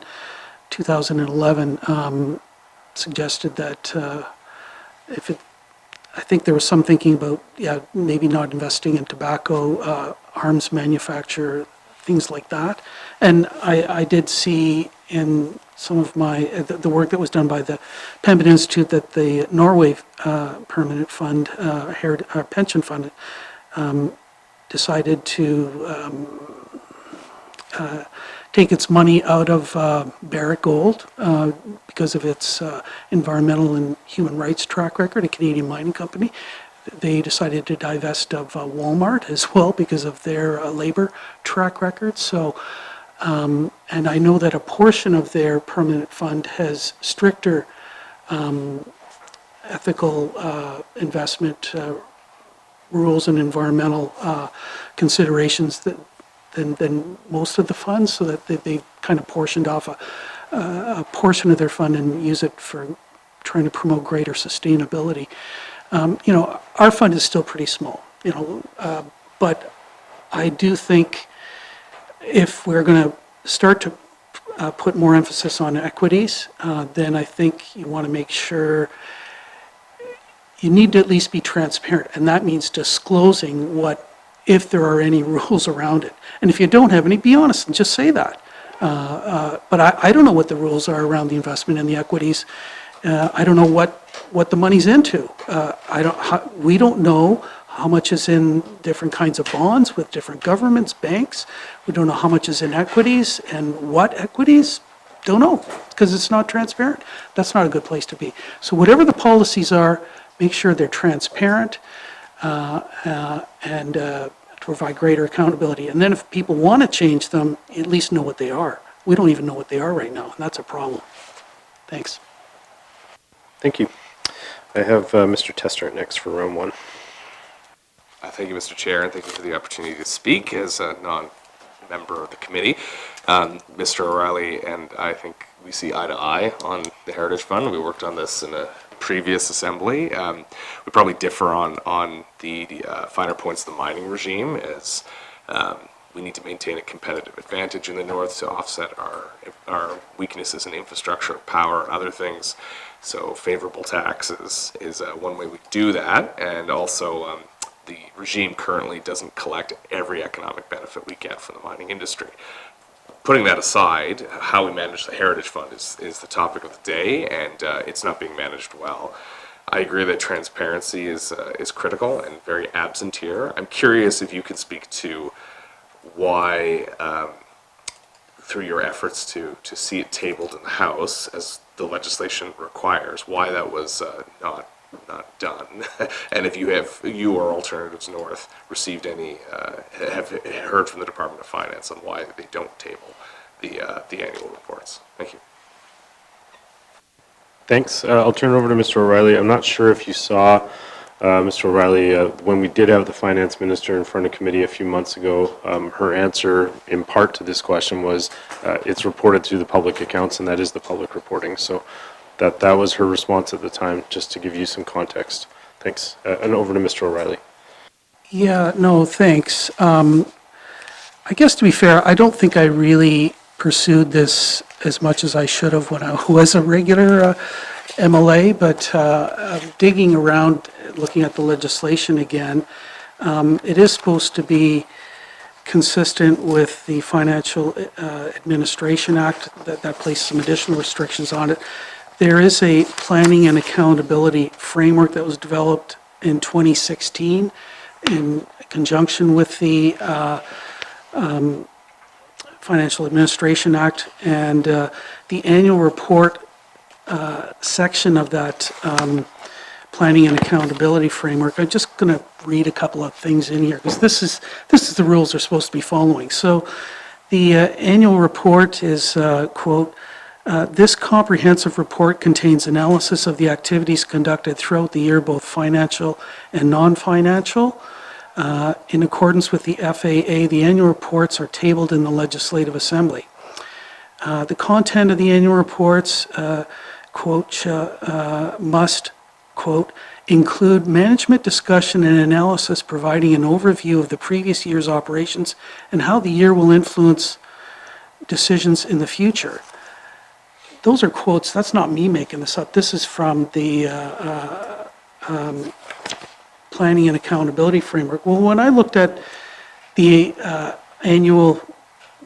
[SPEAKER 9] 2011. Suggested that I think there was some thinking about, maybe not investing in tobacco, arms manufacture, things like that. And I did see in some of the work that was done by the Pembina Institute that the Norway Permanent Fund, pension fund, decided to take its money out of Barrick Gold because of its environmental and human rights track record, a Canadian mining company. They decided to divest of Walmart as well because of their labor track record. So, and I know that a portion of their permanent fund has stricter ethical investment rules and environmental considerations than most of the funds, so that they kind of portioned off a portion of their fund and use it for trying to promote greater sustainability. Our fund is still pretty small, but I do think if we're going to start to put more emphasis on equities, then I think you want to make sure you need to at least be transparent, and that means disclosing what, if there are any rules around it. And if you don't have any, be honest and just say that. But I don't know what the rules are around the investment in the equities. I don't know what the money's into. We don't know how much is in different kinds of bonds with different governments, banks. We don't know how much is in equities and what equities. Don't know, because it's not transparent. That's not a good place to be. So whatever the policies are, make sure they're transparent and provide greater accountability. And then if people want to change them, at least know what they are. We don't even know what they are right now, and that's a problem. Thanks.
[SPEAKER 1] Thank you. I have Mr. Testart next for round one.
[SPEAKER 10] Thank you, Mr. Chair, and thank you for the opportunity to speak as a non-member of the committee. Mr. O'Reilly and I think we see eye to eye on the Heritage Fund. We worked on this in a previous assembly. We probably differ on the finer points of the mining regime, as we need to maintain a competitive advantage in the north to offset our weaknesses in infrastructure, power, and other things. So favorable taxes is one way we do that, and also the regime currently doesn't collect every economic benefit we get from the mining industry. Putting that aside, how we manage the Heritage Fund is the topic of the day, and it's not being managed well. I agree that transparency is critical and very absent here. I'm curious if you could speak to why, through your efforts to see it tabled in the House, as the legislation requires, why that was not done, and if you or Alternatives North received any, have heard from the Department of Finance on why they don't table the annual reports. Thank you.
[SPEAKER 1] Thanks. I'll turn it over to Mr. O'Reilly. I'm not sure if you saw, Mr. O'Reilly, when we did have the finance minister in front of committee a few months ago, her answer in part to this question was it's reported through the public accounts, and that is the public reporting. So that was her response at the time, just to give you some context. Thanks. And over to Mr. O'Reilly.
[SPEAKER 9] Yeah, no, thanks. I guess to be fair, I don't think I really pursued this as much as I should have when I was a regular MLA, but digging around, looking at the legislation again, it is supposed to be consistent with the Financial Administration Act that placed some additional restrictions on it. There is a planning and accountability framework that was developed in 2016 in conjunction with the Financial Administration Act, and the annual report section of that planning and accountability framework. I'm just going to read a couple of things in here, because this is the rules they're supposed to be following. So the annual report is, quote, this comprehensive report contains analysis of the activities conducted throughout the year, both financial and non-financial. In accordance with the FAA, the annual reports are tabled in the Legislative Assembly. The content of the annual reports, quote, must, quote, include management discussion and analysis providing an overview of the previous year's operations and how the year will influence decisions in the future. Those are quotes. That's not me making this up. This is from the Planning and Accountability Framework. Well, when I looked at the annual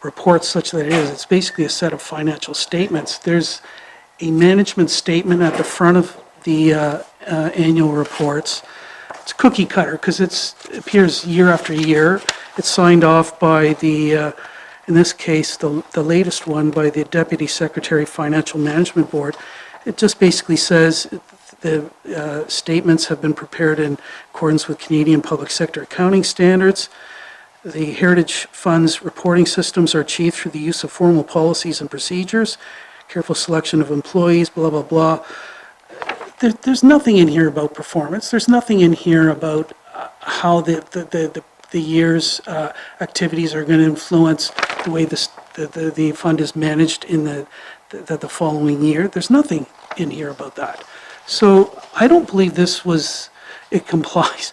[SPEAKER 9] report such that it is, it's basically a set of financial statements. There's a management statement at the front of the annual reports. It's cookie cutter because it appears year after year. It's signed off by the in this case, the latest one by the Deputy Secretary Financial Management Board. It just basically says the statements have been prepared in accordance with Canadian public sector accounting standards. The Heritage Fund's reporting systems are achieved through the use of formal policies and procedures, careful selection of employees, blah, blah, blah. There's nothing in here about performance. There's nothing in here about how the year's activities are going to influence the way the fund is managed in the following year. There's nothing in here about that. So I don't believe it complies,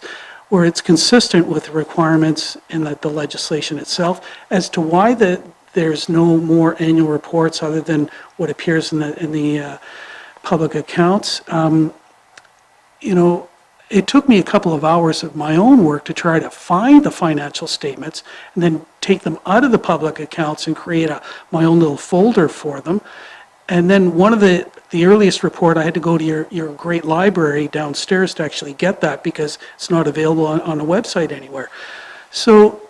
[SPEAKER 9] or it's consistent with the requirements in the legislation itself. As to why the there's no more annual reports other than what appears in the public accounts. You know, it took me a couple of hours of my own work to try to find the financial statements and then take them out of the public accounts and create my own little folder for them. And then one of the earliest report, I had to go to your great library downstairs to actually get that because it's not available on a website anywhere. So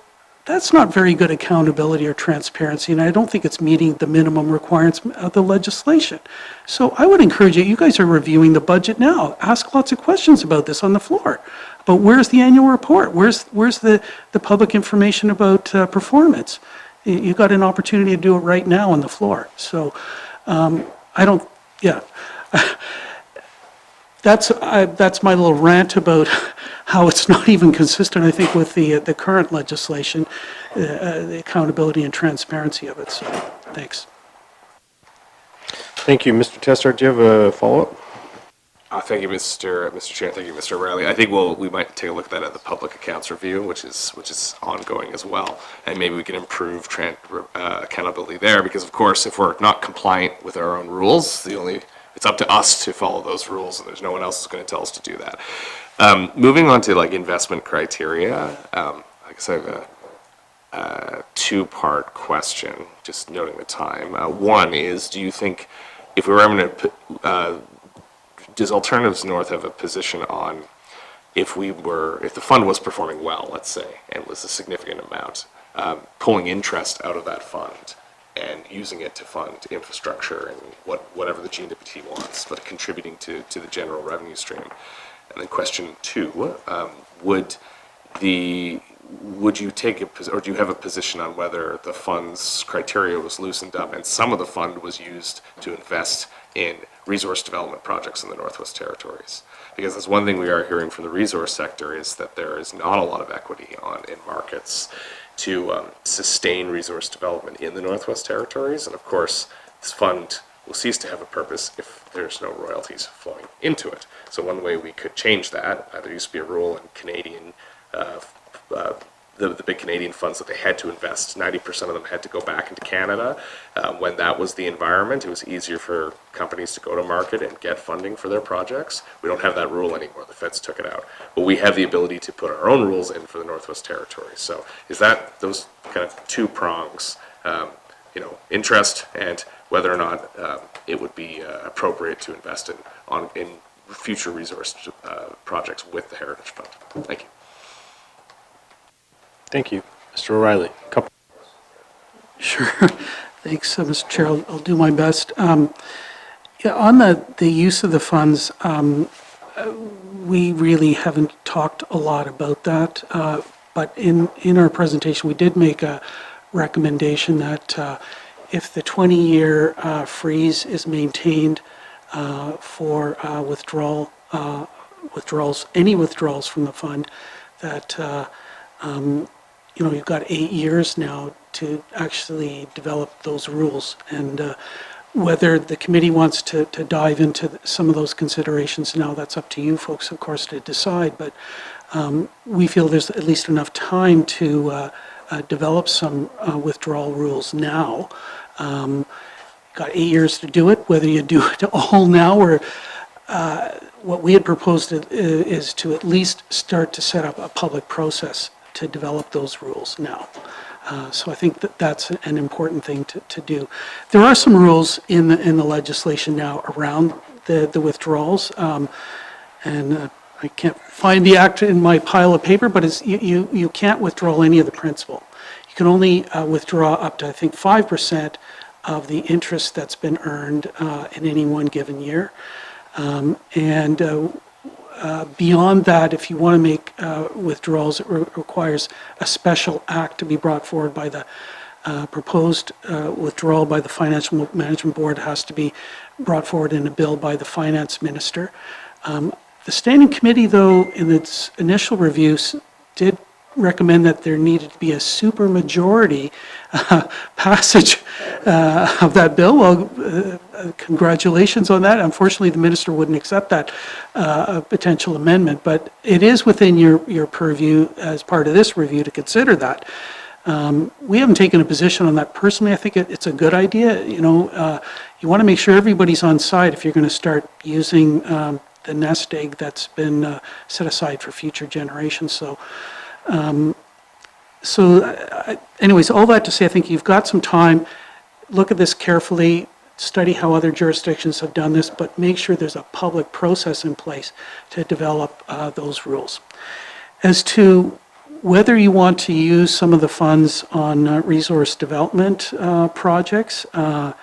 [SPEAKER 9] that's not very good accountability or transparency, and I don't think it's meeting the minimum requirements of the legislation. So I would encourage you guys are reviewing the budget now. Ask lots of questions about this on the floor. But where's the annual report? Where's the public information about performance? You've got an opportunity to do it right now on the floor. So I don't, yeah. That's my little rant about how it's not even consistent, I think, with the current legislation, the accountability and transparency of it. So, thanks.
[SPEAKER 1] Thank you. Mr. Testart, do you have a follow-up?
[SPEAKER 10] Thank you, Mr. Chair. Thank you, Mr. O'Reilly. I think we might take a look at that at the public accounts review, which is ongoing as well, and maybe we can improve accountability there. Because of course, if we're not compliant with our own rules, it's up to us to follow those rules, and there's no one else who's going to tell us to do that. Moving on to like investment criteria, I guess I have a two-part question. Just noting the time. One is, do you think if we were going to does Alternatives North have a position on if the fund was performing well, let's say, and was a significant amount, pulling interest out of that fund and using it to fund infrastructure and whatever the GNWT wants, but contributing to the general revenue stream? And then question two, would you take or do you have a position on whether the fund's criteria was loosened up and some of the fund was used to invest in resource development projects in the Northwest Territories? Because that's one thing we are hearing from the resource sector, is that there is not a lot of equity in markets to sustain resource development in the Northwest Territories. And of course, this fund will cease to have a purpose if there's no royalties flowing into it. So one way we could change that, there used to be a rule in Canadian, the big Canadian funds that they had to invest, 90% of them had to go back into Canada. When that was the environment, it was easier for companies to go to market and get funding for their projects. We don't have that rule anymore. The feds took it out. But we have the ability to put our own rules in for the Northwest Territories. So is that those kind of two prongs, interest and whether or not it would be appropriate to invest in future resource projects with the Heritage Fund? Thank you.
[SPEAKER 1] Thank you. Mr. O'Reilly.
[SPEAKER 9] Sure. Thanks, Mr. Chair. I'll do my best. On the use of the funds, we really haven't talked a lot about that. But in our presentation, we did make a recommendation that if the 20-year freeze is maintained for any withdrawals from the fund, that you've got 8 years now to actually develop those rules. And whether the committee wants to dive into some of those considerations now, that's up to you folks, of course, to decide. But we feel there's at least enough time to develop some withdrawal rules now. Got 8 years to do it, whether you do it all now or what we had proposed is to at least start to set up a public process to develop those rules now. So I think that's an important thing to do. There are some rules in the legislation now around the withdrawals, and I can't find the act in my pile of paper, but you can't withdraw any of the principal. You can only withdraw up to, I think, 5% of the interest that's been earned in any one given year. Beyond that, if you want to make withdrawals, it requires a special act to be brought forward by the proposed withdrawal by the Financial Management Board has to be brought forward in a bill by the Finance Minister. The Standing Committee, though, in its initial reviews, did recommend that there needed to be a supermajority passage of that bill. Well, congratulations on that. Unfortunately, the minister wouldn't accept that potential amendment, but it is within your purview as part of this review to consider that. We haven't taken a position on that personally. I think it's a good idea. You want to make sure everybody's on side if you're going to start using the nest egg that's been set aside for future generations. Anyways, all that to say, I think you've got some time. Look at this carefully, study how other jurisdictions have done this, but make sure there's a public process in place to develop those rules. As to whether you want to use some of the funds on resource development projects, I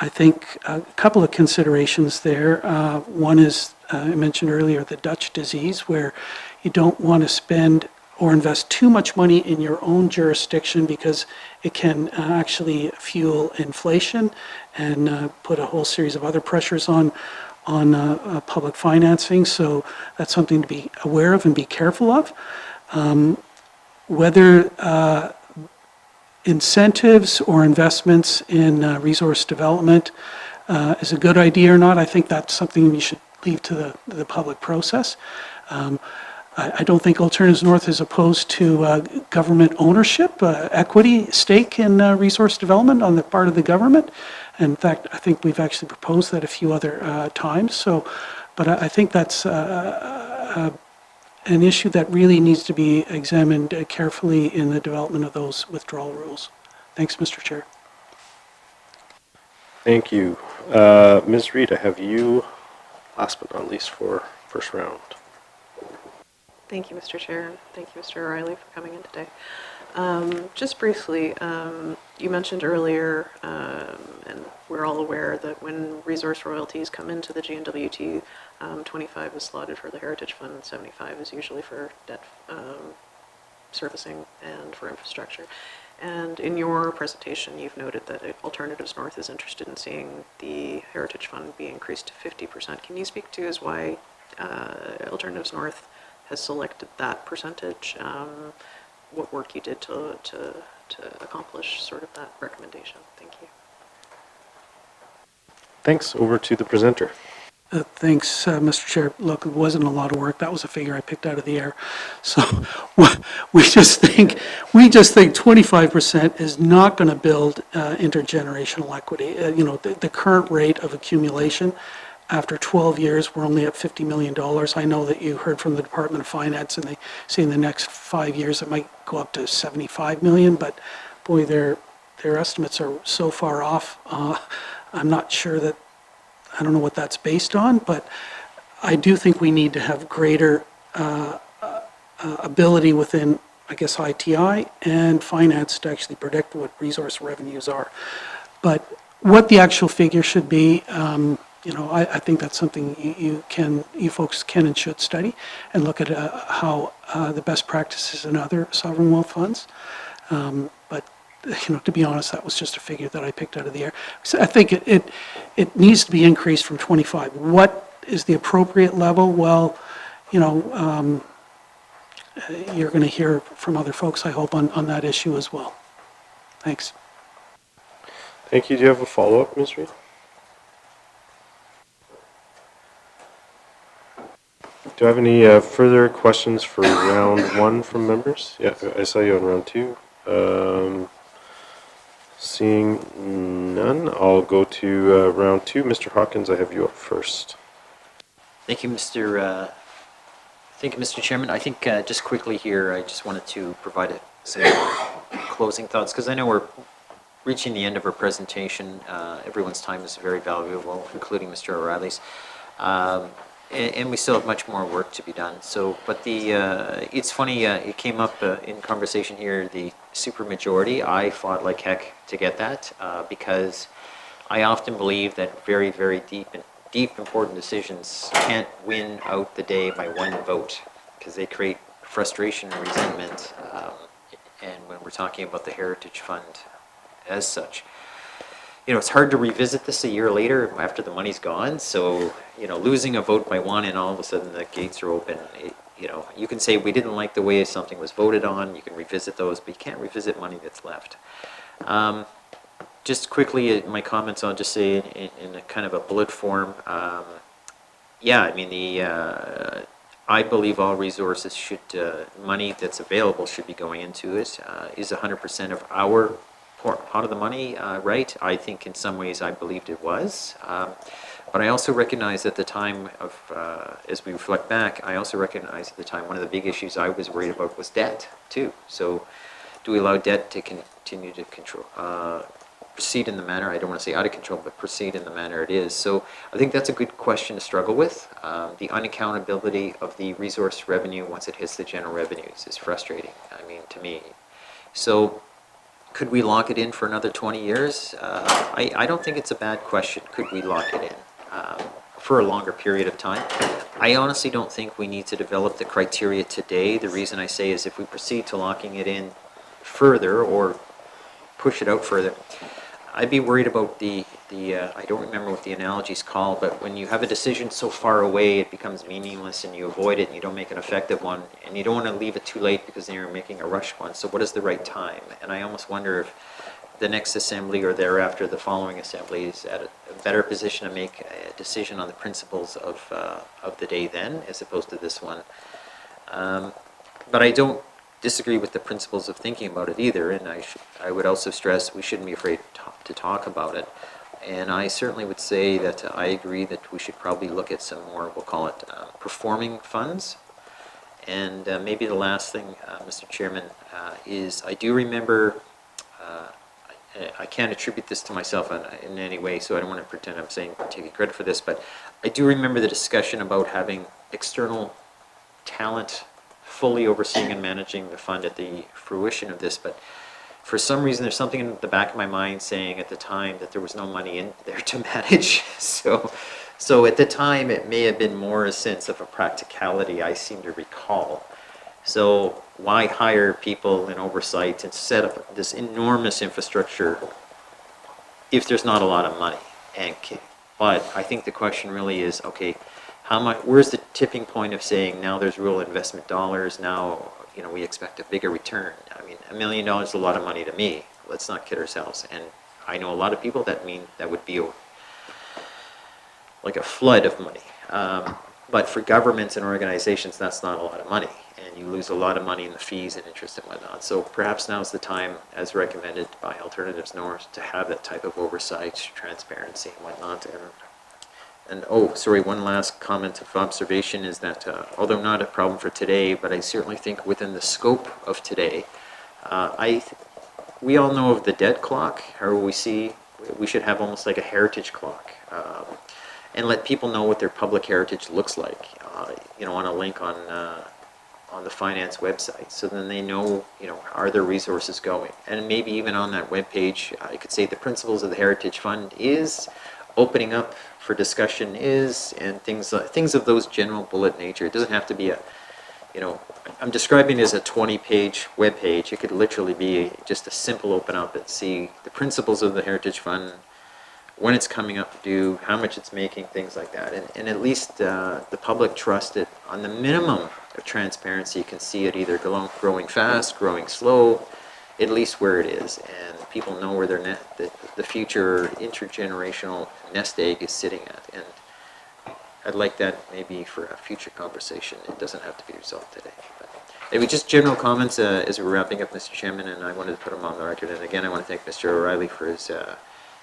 [SPEAKER 9] think a couple of considerations there. One is, I mentioned earlier, the Dutch disease, where you don't want to spend or invest too much money in your own jurisdiction because it can actually fuel inflation and put a whole series of other pressures on public financing. So that's something to be aware of and be careful of. Whether incentives or investments in resource development is a good idea or not, I think that's something we should leave to the public process. I don't think Alternatives North is opposed to government ownership, equity, stake in resource development on the part of the government. In fact, I think we've actually proposed that a few other times. But I think that's an issue that really needs to be examined carefully in the development of those withdrawal rules. Thanks, Mr. Chair.
[SPEAKER 1] Thank you. Ms. Reid, I have you last but not least for first round.
[SPEAKER 3] Thank you, Mr. Chair, and thank you, Mr. O'Reilly, for coming in today. Just briefly, you mentioned earlier, and we're all aware that when resource royalties come into the GNWT, 25 is slotted for the Heritage Fund, and 75 is usually for debt servicing and for infrastructure. And in your presentation, you've noted that Alternatives North is interested in seeing the Heritage Fund be increased to 50%. Can you speak to as why Alternatives North has selected that percentage? What work you did to accomplish sort of that recommendation? Thank you.
[SPEAKER 1] Thanks. Over to the presenter.
[SPEAKER 9] Thanks, Mr. Chair. Look, it wasn't a lot of work. That was a figure I picked out of the air. So we just think 25% is not going to build intergenerational equity. The current rate of accumulation after 12 years, we're only at $50 million. I know that you heard from the Department of Finance, and they say in the next 5 years it might go up to 75 million, but boy, their estimates are so far off. I'm not sure that, I don't know what that's based on, but I do think we need to have greater ability within, I guess, ITI and finance to actually predict what resource revenues are. But what the actual figure should be, I think that's something you folks can and should study and look at how the best practices in other sovereign wealth funds. But to be honest, that was just a figure that I picked out of the air. So I think it needs to be increased from 25. What is the appropriate level? Well, you're going to hear from other folks, I hope, on that issue as well. Thanks.
[SPEAKER 1] Thank you. Do you have a follow-up, Ms. Reid? Do I have any further questions for round one from members? Yeah, I saw you on round two. Seeing none, I'll go to round two. Mr. Hawkins, I have you up first.
[SPEAKER 5] Thank you, Mr. Chairman. I think just quickly here, I just wanted to provide some closing thoughts because I know we're reaching the end of our presentation. Everyone's time is very valuable, including Mr. O'Reilly's. And we still have much more work to be done. But it's funny, it came up in conversation here, the supermajority. I fought like heck to get that because I often believe that very, very deep important decisions can't win out the day by one vote because they create frustration and resentment. And when we're talking about the Heritage Fund as such, it's hard to revisit this a year later after the money's gone. So, losing a vote by one and all of a sudden the gates are open. You can say we didn't like the way something was voted on. You can revisit those, but you can't revisit money that's left. Just quickly, my comments, I'll just say in a kind of a bullet form. I I believe all resources should, money that's available should be going into it. Is 100% of our pot of the money right? I think in some ways I believed it was. But I also recognize at the time of, as we reflect back, I also recognize at the time one of the big issues I was worried about was debt too. So do we allow debt to continue to control, proceed in the manner, I don't want to say out of control, but proceed in the manner it is? So I think that's a good question to struggle with. The unaccountability of the resource revenue once it hits the general revenues is frustrating, I mean, to me. So could we lock it in for another 20 years? I don't think it's a bad question. Could we lock it in for a longer period of time? I honestly don't think we need to develop the criteria today. The reason I say is if we proceed to locking it in further or push it out further, I'd be worried about the I don't remember what the analogy's called, but when you have a decision so far away, it becomes meaningless and you avoid it and you don't make an effective one, and you don't want to leave it too late because then you're making a rush one. So what is the right time? And I almost wonder if the next assembly or thereafter the following assembly is at a better position to make a decision on the principles of the day then, as opposed to this one. But I don't disagree with the principles of thinking about it either, and I would also stress we shouldn't be afraid to talk about it. And I certainly would say that I agree that we should probably look at some more, we'll call it performing funds. And maybe the last thing, Mr. Chairman, is I do remember, I can't attribute this to myself in any way, so I don't want to pretend I'm taking credit for this, but I do remember the discussion about having external talent fully overseeing and managing the fund at the fruition of this, but for some reason there's something in the back of my mind saying at the time that there was no money in there to manage. So at the time it may have been more a sense of a practicality, I seem to recall. So why hire people in oversight and set up this enormous infrastructure if there's not a lot of money? But I think the question really is, okay, how much? Where's the tipping point of saying now there's real investment dollars? Now we expect a bigger return. I mean, $1 million is a lot of money to me. Let's not kid ourselves. And I know a lot of people that would be like a flood of money. But for governments and organizations, that's not a lot of money, and you lose a lot of money in the fees and interest and whatnot. So perhaps now's the time, as recommended by Alternatives North, to have that type of oversight, transparency, and whatnot. And oh, sorry, one last comment of observation is that, although not a problem for today, but I certainly think within the scope of today, we all know of the debt clock, or we should have almost like a heritage clock, and let people know what their public heritage looks like, on a link on the finance website, so then they know, are their resources going? And maybe even on that webpage, I could say the principles of the Heritage Fund is opening up for discussion and things of those general bullet nature. It doesn't have to be I'm describing it as a 20-page web page. It could literally be just a simple open up and see the principles of the Heritage Fund, when it's coming up due, how much it's making, things like that. And at least the public trust it on the minimum of transparency, can see it either growing fast, growing slow, at least where it is, and people know where their the future intergenerational nest egg is sitting at. And I'd like that maybe for a future conversation. It doesn't have to be resolved today. But maybe just general comments as we're wrapping up, Mr. Chairman, and I wanted to put them on the record. And again, I want to thank Mr. O'Reilly for his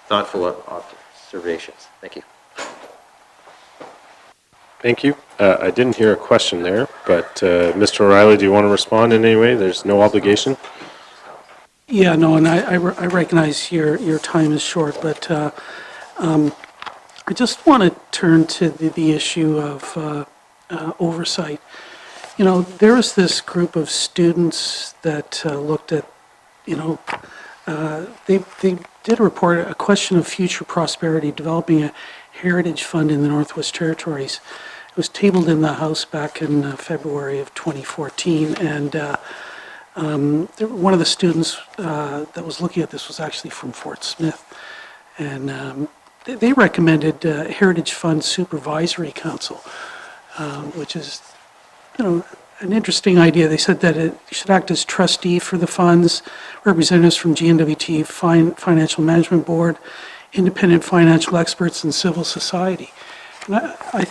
[SPEAKER 5] thoughtful observations. Thank you.
[SPEAKER 1] Thank you. I didn't hear a question there, but Mr. O'Reilly, do you want to respond in any way? There's no obligation.
[SPEAKER 9] Yeah, no, and I recognize your time is short, but I just want to turn to the issue of oversight. There was this group of students that looked at, they did report a question of future prosperity, developing a heritage fund in the Northwest Territories. It was tabled in the House back in February of 2014, and one of the students that was looking at this was actually from Fort Smith, and they recommended Heritage Fund Supervisory Council, which is, an interesting idea. They said that it should act as trustee for the funds, representatives from NWT Financial Management Board, independent financial experts, and civil society. And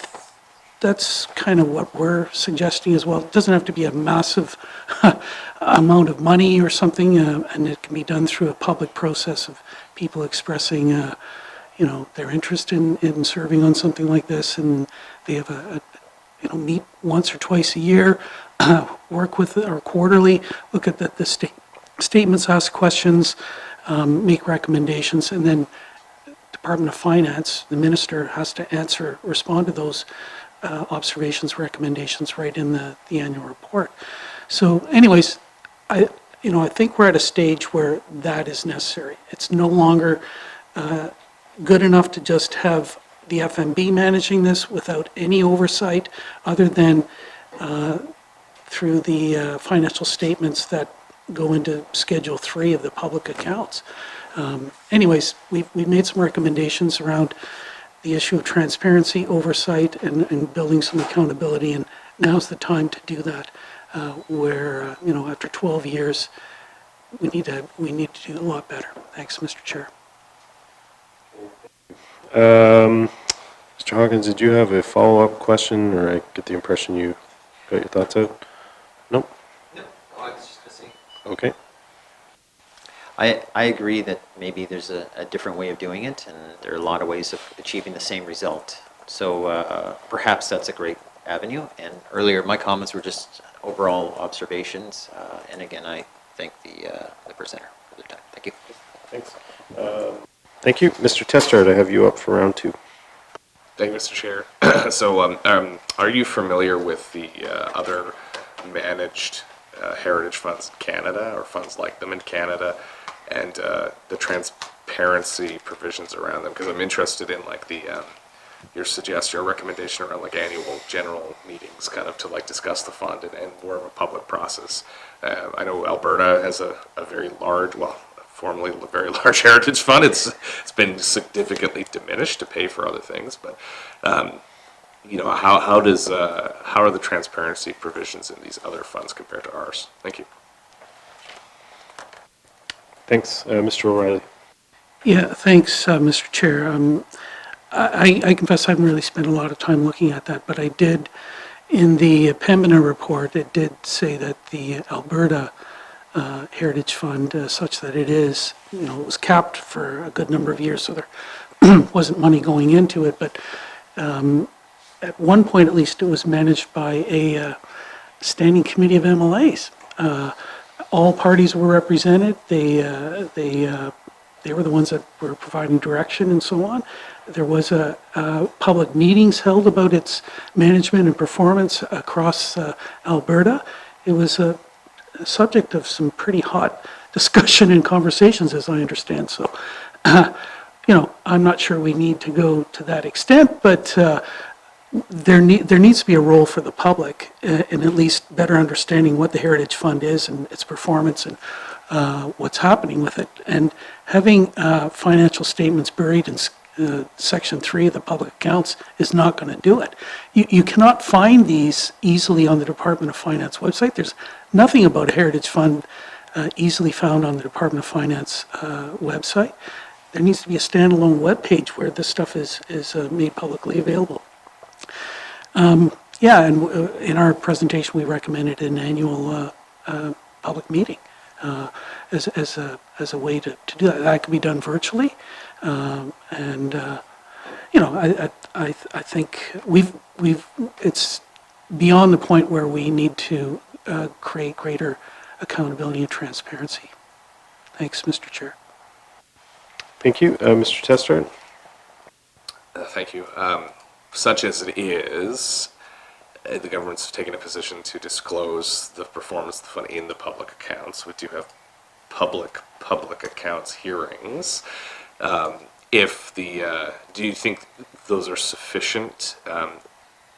[SPEAKER 9] that's kind of what we're suggesting as well. It doesn't have to be a massive amount of money or something, and it can be done through a public process of people expressing, their interest in serving on something like this, and they have meet once or twice a year, work with, or quarterly, look at the statements, ask questions, make recommendations, and then Department of Finance, the minister has to respond to those observations, recommendations right in the annual report. So anyways, I think we're at a stage where that is necessary. It's no longer good enough to just have the FMB managing this without any oversight other than through the financial statements that go into Schedule 3 of the public accounts. Anyways, we've made some recommendations around the issue of transparency, oversight, and building some accountability, and now's the time to do that, where, after 12 years, we need to do a lot better. Thanks, Mr. Chair.
[SPEAKER 1] Mr. Hawkins, did you have a follow-up question, or I get the impression you got your thoughts out? Nope?
[SPEAKER 5] No, I was just going to say.
[SPEAKER 1] Okay.
[SPEAKER 5] I agree that maybe there's a different way of doing it, and there are a lot of ways of achieving the same result. So perhaps that's a great avenue. And earlier, my comments were just overall observations. And again, I thank the presenter for their time. Thank you.
[SPEAKER 1] Thanks. Thank you. Mr. Testard, I have you up for round 2.
[SPEAKER 10] Thank you, Mr. Chair. So, are you familiar with the other managed heritage funds in Canada, or funds like them in Canada, and the transparency provisions around them? Because I'm interested in your recommendation around annual general meetings, kind of to discuss the fund and more of a public process. I know Alberta has a very large, formerly a very large heritage fund. It's been significantly diminished to pay for other things, but how are the transparency provisions in these other funds compared to ours? Thank you.
[SPEAKER 1] Thanks. Mr. O'Reilly.
[SPEAKER 9] Yeah, thanks, Mr. Chair. I confess I haven't really spent a lot of time looking at that, but I did, in the Pembina report, it did say that the Alberta Heritage Fund, such that it is, it was capped for a good number of years, so there wasn't money going into it, but at one point at least it was managed by a standing committee of MLAs. All parties were represented. They were the ones that were providing direction and so on. There was public meetings held about its management and performance across Alberta. It was a subject of some pretty hot discussion and conversations, as I understand. So, I'm not sure we need to go to that extent, but there needs to be a role for the public in at least better understanding what the Heritage Fund is and its performance and what's happening with it. And having financial statements buried in Section 3 of the public accounts is not going to do it. You cannot find these easily on the Department of Finance website. There's nothing about a Heritage Fund easily found on the Department of Finance website. There needs to be a standalone web page where this stuff is made publicly available. And in our presentation, we recommended an annual public meeting as a way to do that. That could be done virtually, I think it's beyond the point where we need to create greater accountability and transparency. Thanks, Mr. Chair.
[SPEAKER 1] Thank you. Mr. Testard?
[SPEAKER 10] Thank you. Such as it is, the government's taken a position to disclose the performance of the fund in the public accounts. We do have public accounts hearings. Do you think those are sufficient?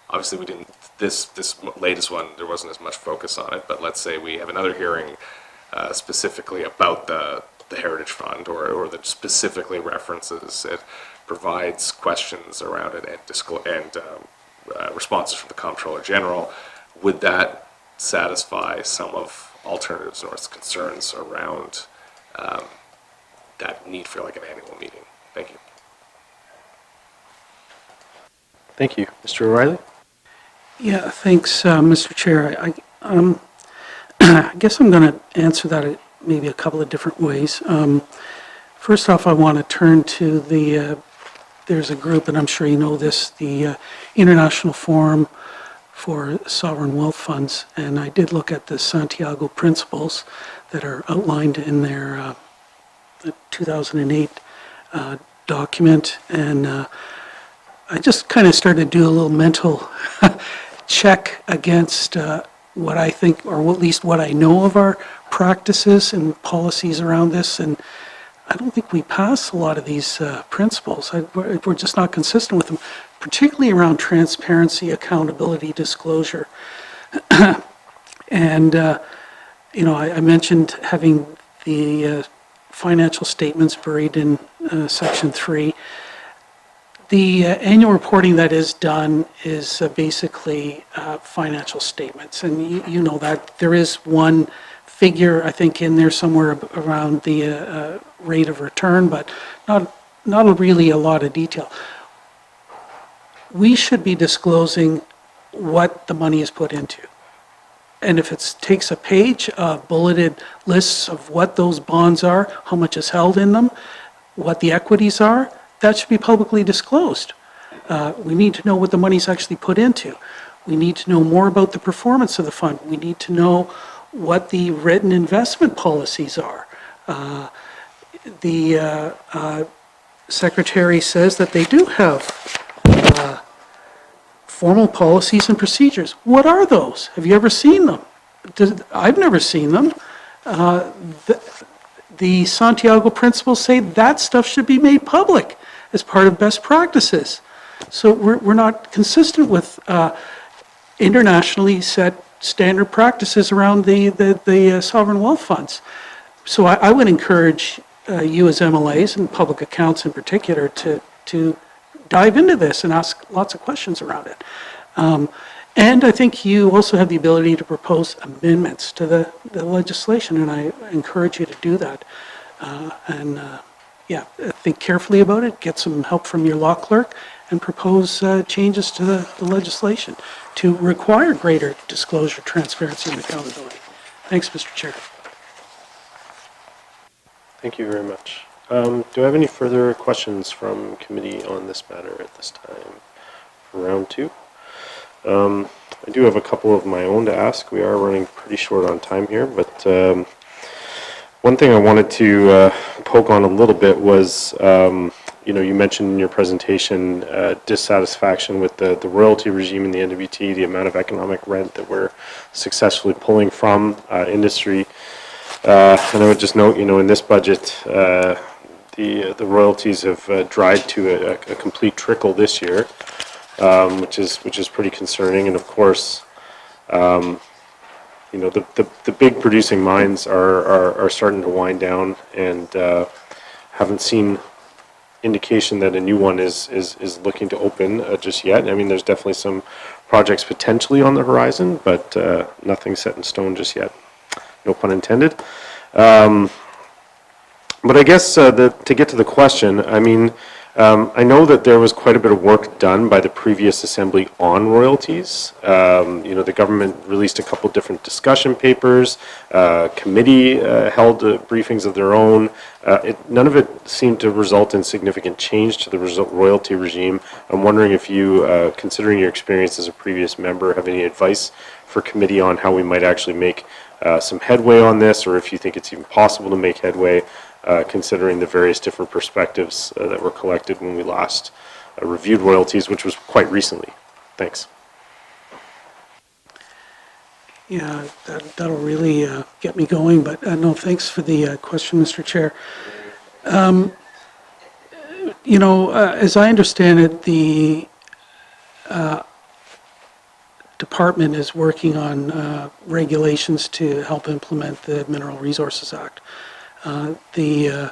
[SPEAKER 10] Obviously, we didn't. This latest one, there wasn't as much focus on it. But let's say we have another hearing specifically about the Heritage Fund, or that specifically references it, provides questions around it, and responses from the Comptroller General. Would that satisfy some of Alternatives North's concerns around that need for an annual meeting? Thank you.
[SPEAKER 1] Thank you. Mr. O'Reilly?
[SPEAKER 9] Yeah, thanks, Mr. Chair. I guess I'm going to answer that maybe a couple of different ways. First off, I want to turn to there's a group, and I'm sure you know this, the International Forum for Sovereign Wealth Funds, and I did look at the Santiago Principles that are outlined in their the 2008 document, and I just kind of started to do a little mental check against what I think, or at least what I know of our practices and policies around this, and I don't think we pass a lot of these principles. We're just not consistent with them, particularly around transparency, accountability, disclosure. And, I mentioned having the financial statements buried in Section 3. The annual reporting that is done is basically financial statements, and you know that there is one figure, I think, in there somewhere around the rate of return, but not really a lot of detail. We should be disclosing what the money is put into. And if it takes a page of bulleted lists of what those bonds are, how much is held in them, what the equities are, that should be publicly disclosed. We need to know what the money's actually put into. We need to know more about the performance of the fund. We need to know what the written investment policies are. The Secretary says that they do have formal policies and procedures. What are those? Have you ever seen them? I've never seen them. The Santiago Principles say that stuff should be made public as part of best practices. So we're not consistent with internationally set standard practices around the sovereign wealth funds. So I would encourage you as MLAs and public accounts in particular to dive into this and ask lots of questions around it. And I think you also have the ability to propose amendments to the legislation, and I encourage you to do that. Think carefully about it, get some help from your law clerk, and propose changes to the legislation to require greater disclosure, transparency, and accountability. Thanks, Mr. Chair.
[SPEAKER 1] Thank you very much. Do I have any further questions from committee on this matter at this time? For round two? I do have a couple of my own to ask. We are running pretty short on time here, but one thing I wanted to poke on a little bit was, you mentioned in your presentation dissatisfaction with the royalty regime in the NWT, the amount of economic rent that we're successfully pulling from industry. And I would just note, in this budget, the royalties have dried to a complete trickle this year, which is pretty concerning. And of course, the big producing mines are starting to wind down, and haven't seen indication that a new one is looking to open just yet. I mean, there's definitely some projects potentially on the horizon, but nothing set in stone just yet. No pun intended. But I guess to get to the question, I mean, I know that there was quite a bit of work done by the previous assembly on royalties. The government released a couple different discussion papers. Committee held briefings of their own. None of it seemed to result in significant change to the royalty regime. I'm wondering if you, considering your experience as a previous member, have any advice for committee on how we might actually make some headway on this, or if you think it's even possible to make headway, considering the various different perspectives that were collected when we last reviewed royalties, which was quite recently. Thanks.
[SPEAKER 9] Yeah, that'll really get me going, but no, thanks for the question, Mr. Chair. As I understand it, the department is working on regulations to help implement the Mineral Resources Act. The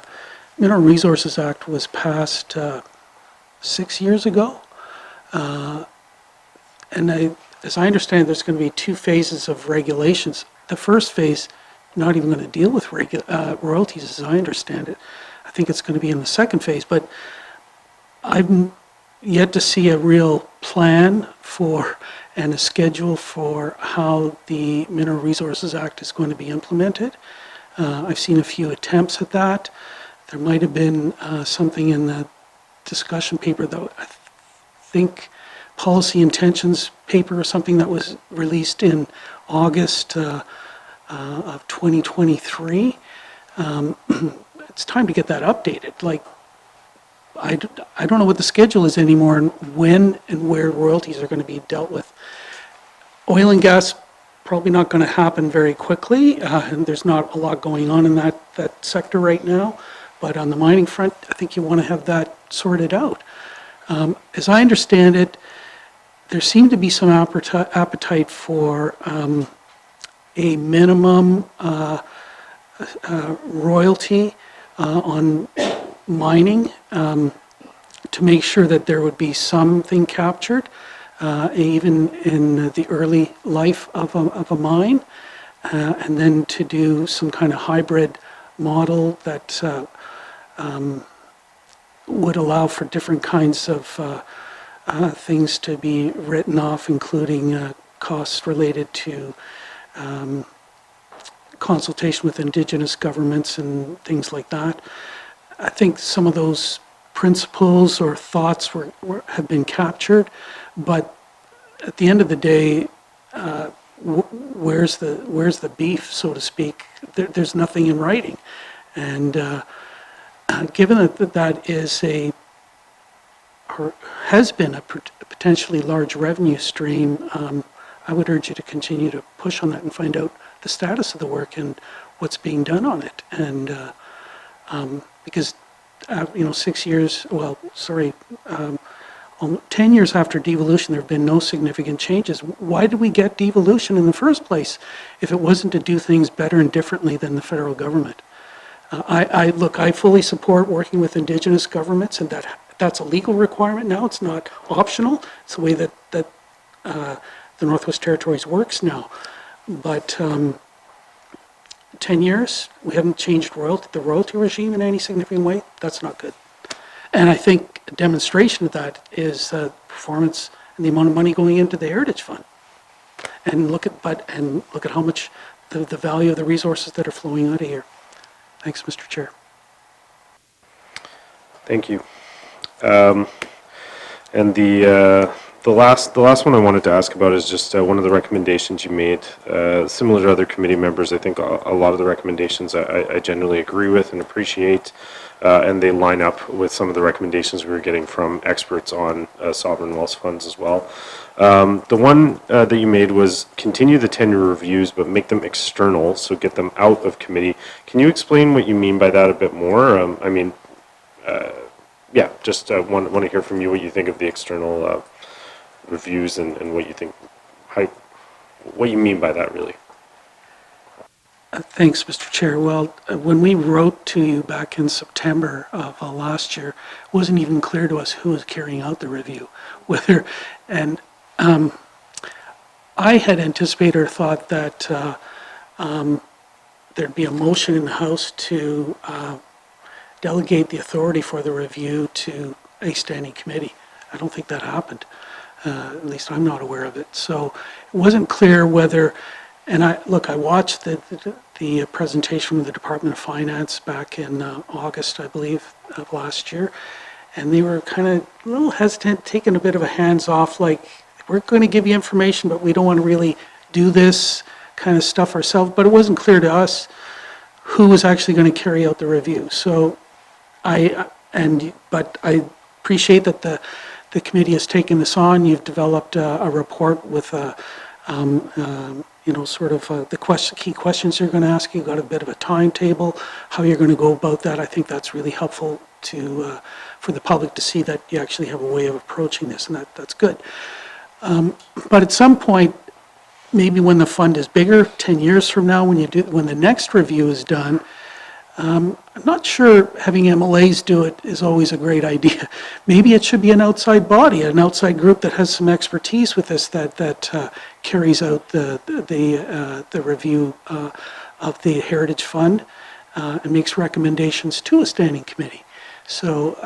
[SPEAKER 9] Mineral Resources Act was passed 6 years ago, and as I understand, there's going to be 2 phases of regulations. The first phase, not even going to deal with royalties, as I understand it. I think it's going to be in the second phase, but I've yet to see a real plan for and a schedule for how the Mineral Resources Act is going to be implemented. I've seen a few attempts at that. There might have been something in the discussion paper, though, I think policy intentions paper or something that was released in August of 2023. It's time to get that updated. Like, I don't know what the schedule is anymore and when and where royalties are going to be dealt with. Oil and gas, probably not going to happen very quickly, and there's not a lot going on in that sector right now. But on the mining front, I think you want to have that sorted out. As I understand it, there seemed to be some appetite for a minimum royalty on mining to make sure that there would be something captured, even in the early life of a mine, and then to do some kind of hybrid model that would allow for different kinds of things to be written off, including costs related to consultation with Indigenous governments and things like that. I think some of those principles or thoughts have been captured, but at the end of the day, where's the beef, so to speak? There's nothing in writing, and given that that is or has been a potentially large revenue stream, I would urge you to continue to push on that and find out the status of the work and what's being done on it. And because 6 years, 10 years after devolution, there have been no significant changes. Why did we get devolution in the first place if it wasn't to do things better and differently than the federal government? I fully support working with Indigenous governments, and that's a legal requirement now. It's not optional. It's the way that the Northwest Territories works now. But 10 years, we haven't changed the royalty regime in any significant way. That's not good. And I think a demonstration of that is performance and the amount of money going into the Heritage Fund. And look at how much the value of the resources that are flowing out of here. Thanks, Mr. Chair.
[SPEAKER 1] Thank you. And the last one I wanted to ask about is just one of the recommendations you made. Similar to other committee members, I think a lot of the recommendations I generally agree with and appreciate, and they line up with some of the recommendations we were getting from experts on sovereign wealth funds as well. The one that you made was continue the 10-year reviews, but make them external, so get them out of committee. Can you explain what you mean by that a bit more? Just want to hear from you what you think of the external reviews and what you think, what you mean by that, really.
[SPEAKER 9] Thanks, Mr. Chair. Well, when we wrote to you back in September of last year, it wasn't even clear to us who was carrying out the review. I had anticipated or thought that there'd be a motion in the House to delegate the authority for the review to a standing committee. I don't think that happened. At least I'm not aware of it. So it wasn't clear whether, and I watched the presentation from the Department of Finance back in August, I believe, of last year, and they were kind of a little hesitant, taking a bit of a hands-off, like, we're going to give you information, but we don't want to really do this kind of stuff ourselves. But it wasn't clear to us who was actually going to carry out the review. So but I appreciate that the committee has taken this on. You've developed a report with the key questions you're going to ask. You've got a bit of a timetable, how you're going to go about that. I think that's really helpful for the public to see that you actually have a way of approaching this, and that's good. But at some point, maybe when the fund is bigger, 10 years from now, when the next review is done, I'm not sure having MLAs do it is always a great idea. Maybe it should be an outside body, an outside group that has some expertise with this that carries out the review of the Heritage Fund and makes recommendations to a standing committee. So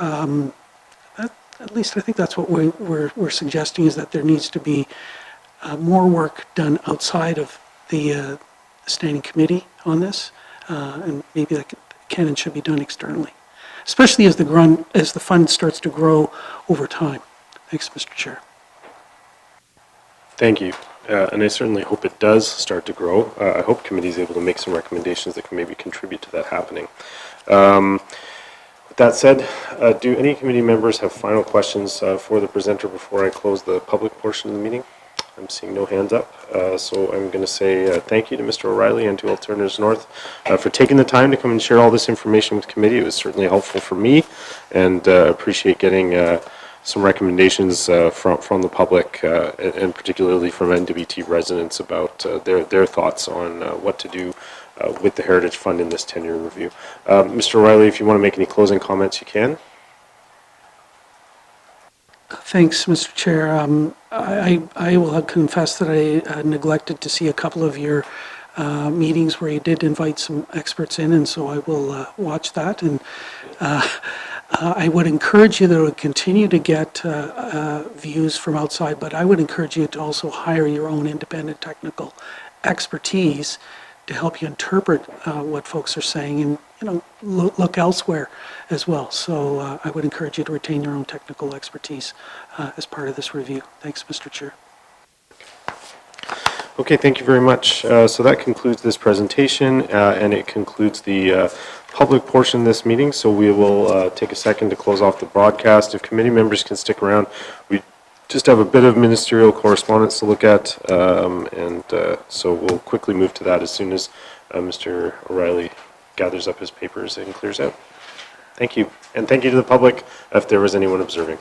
[SPEAKER 9] at least I think that's what we're suggesting, is that there needs to be more work done outside of the standing committee on this, and maybe that can and should be done externally, especially as the fund starts to grow over time. Thanks, Mr. Chair.
[SPEAKER 1] Thank you. And I certainly hope it does start to grow. I hope committee is able to make some recommendations that can maybe contribute to that happening. With that said, do any committee members have final questions for the presenter before I close the public portion of the meeting? I'm seeing no hands up, so I'm going to say thank you to Mr. O'Reilly and to Alternatives North for taking the time to come and share all this information with committee. It was certainly helpful for me, and appreciate getting some recommendations from the public, and particularly from NWT residents about their thoughts on what to do with the Heritage Fund in this 10-year review. Mr. O'Reilly, if you want to make any closing comments, you can.
[SPEAKER 9] Thanks, Mr. Chair. I will confess that I neglected to see a couple of your meetings where you did invite some experts in, and so I will watch that. And I would encourage you to continue to get views from outside, but I would encourage you to also hire your own independent technical expertise to help you interpret what folks are saying, and look elsewhere as well. So I would encourage you to retain your own technical expertise as part of this review. Thanks, Mr. Chair.
[SPEAKER 1] Okay, thank you very much. So that concludes this presentation, and it concludes the public portion of this meeting. So we will take a second to close off the broadcast. If committee members can stick around, we just have a bit of ministerial correspondence to look at, and so we'll quickly move to that as soon as Mr. O'Reilly gathers up his papers and clears out. Thank you, and thank you to the public if there was anyone observing.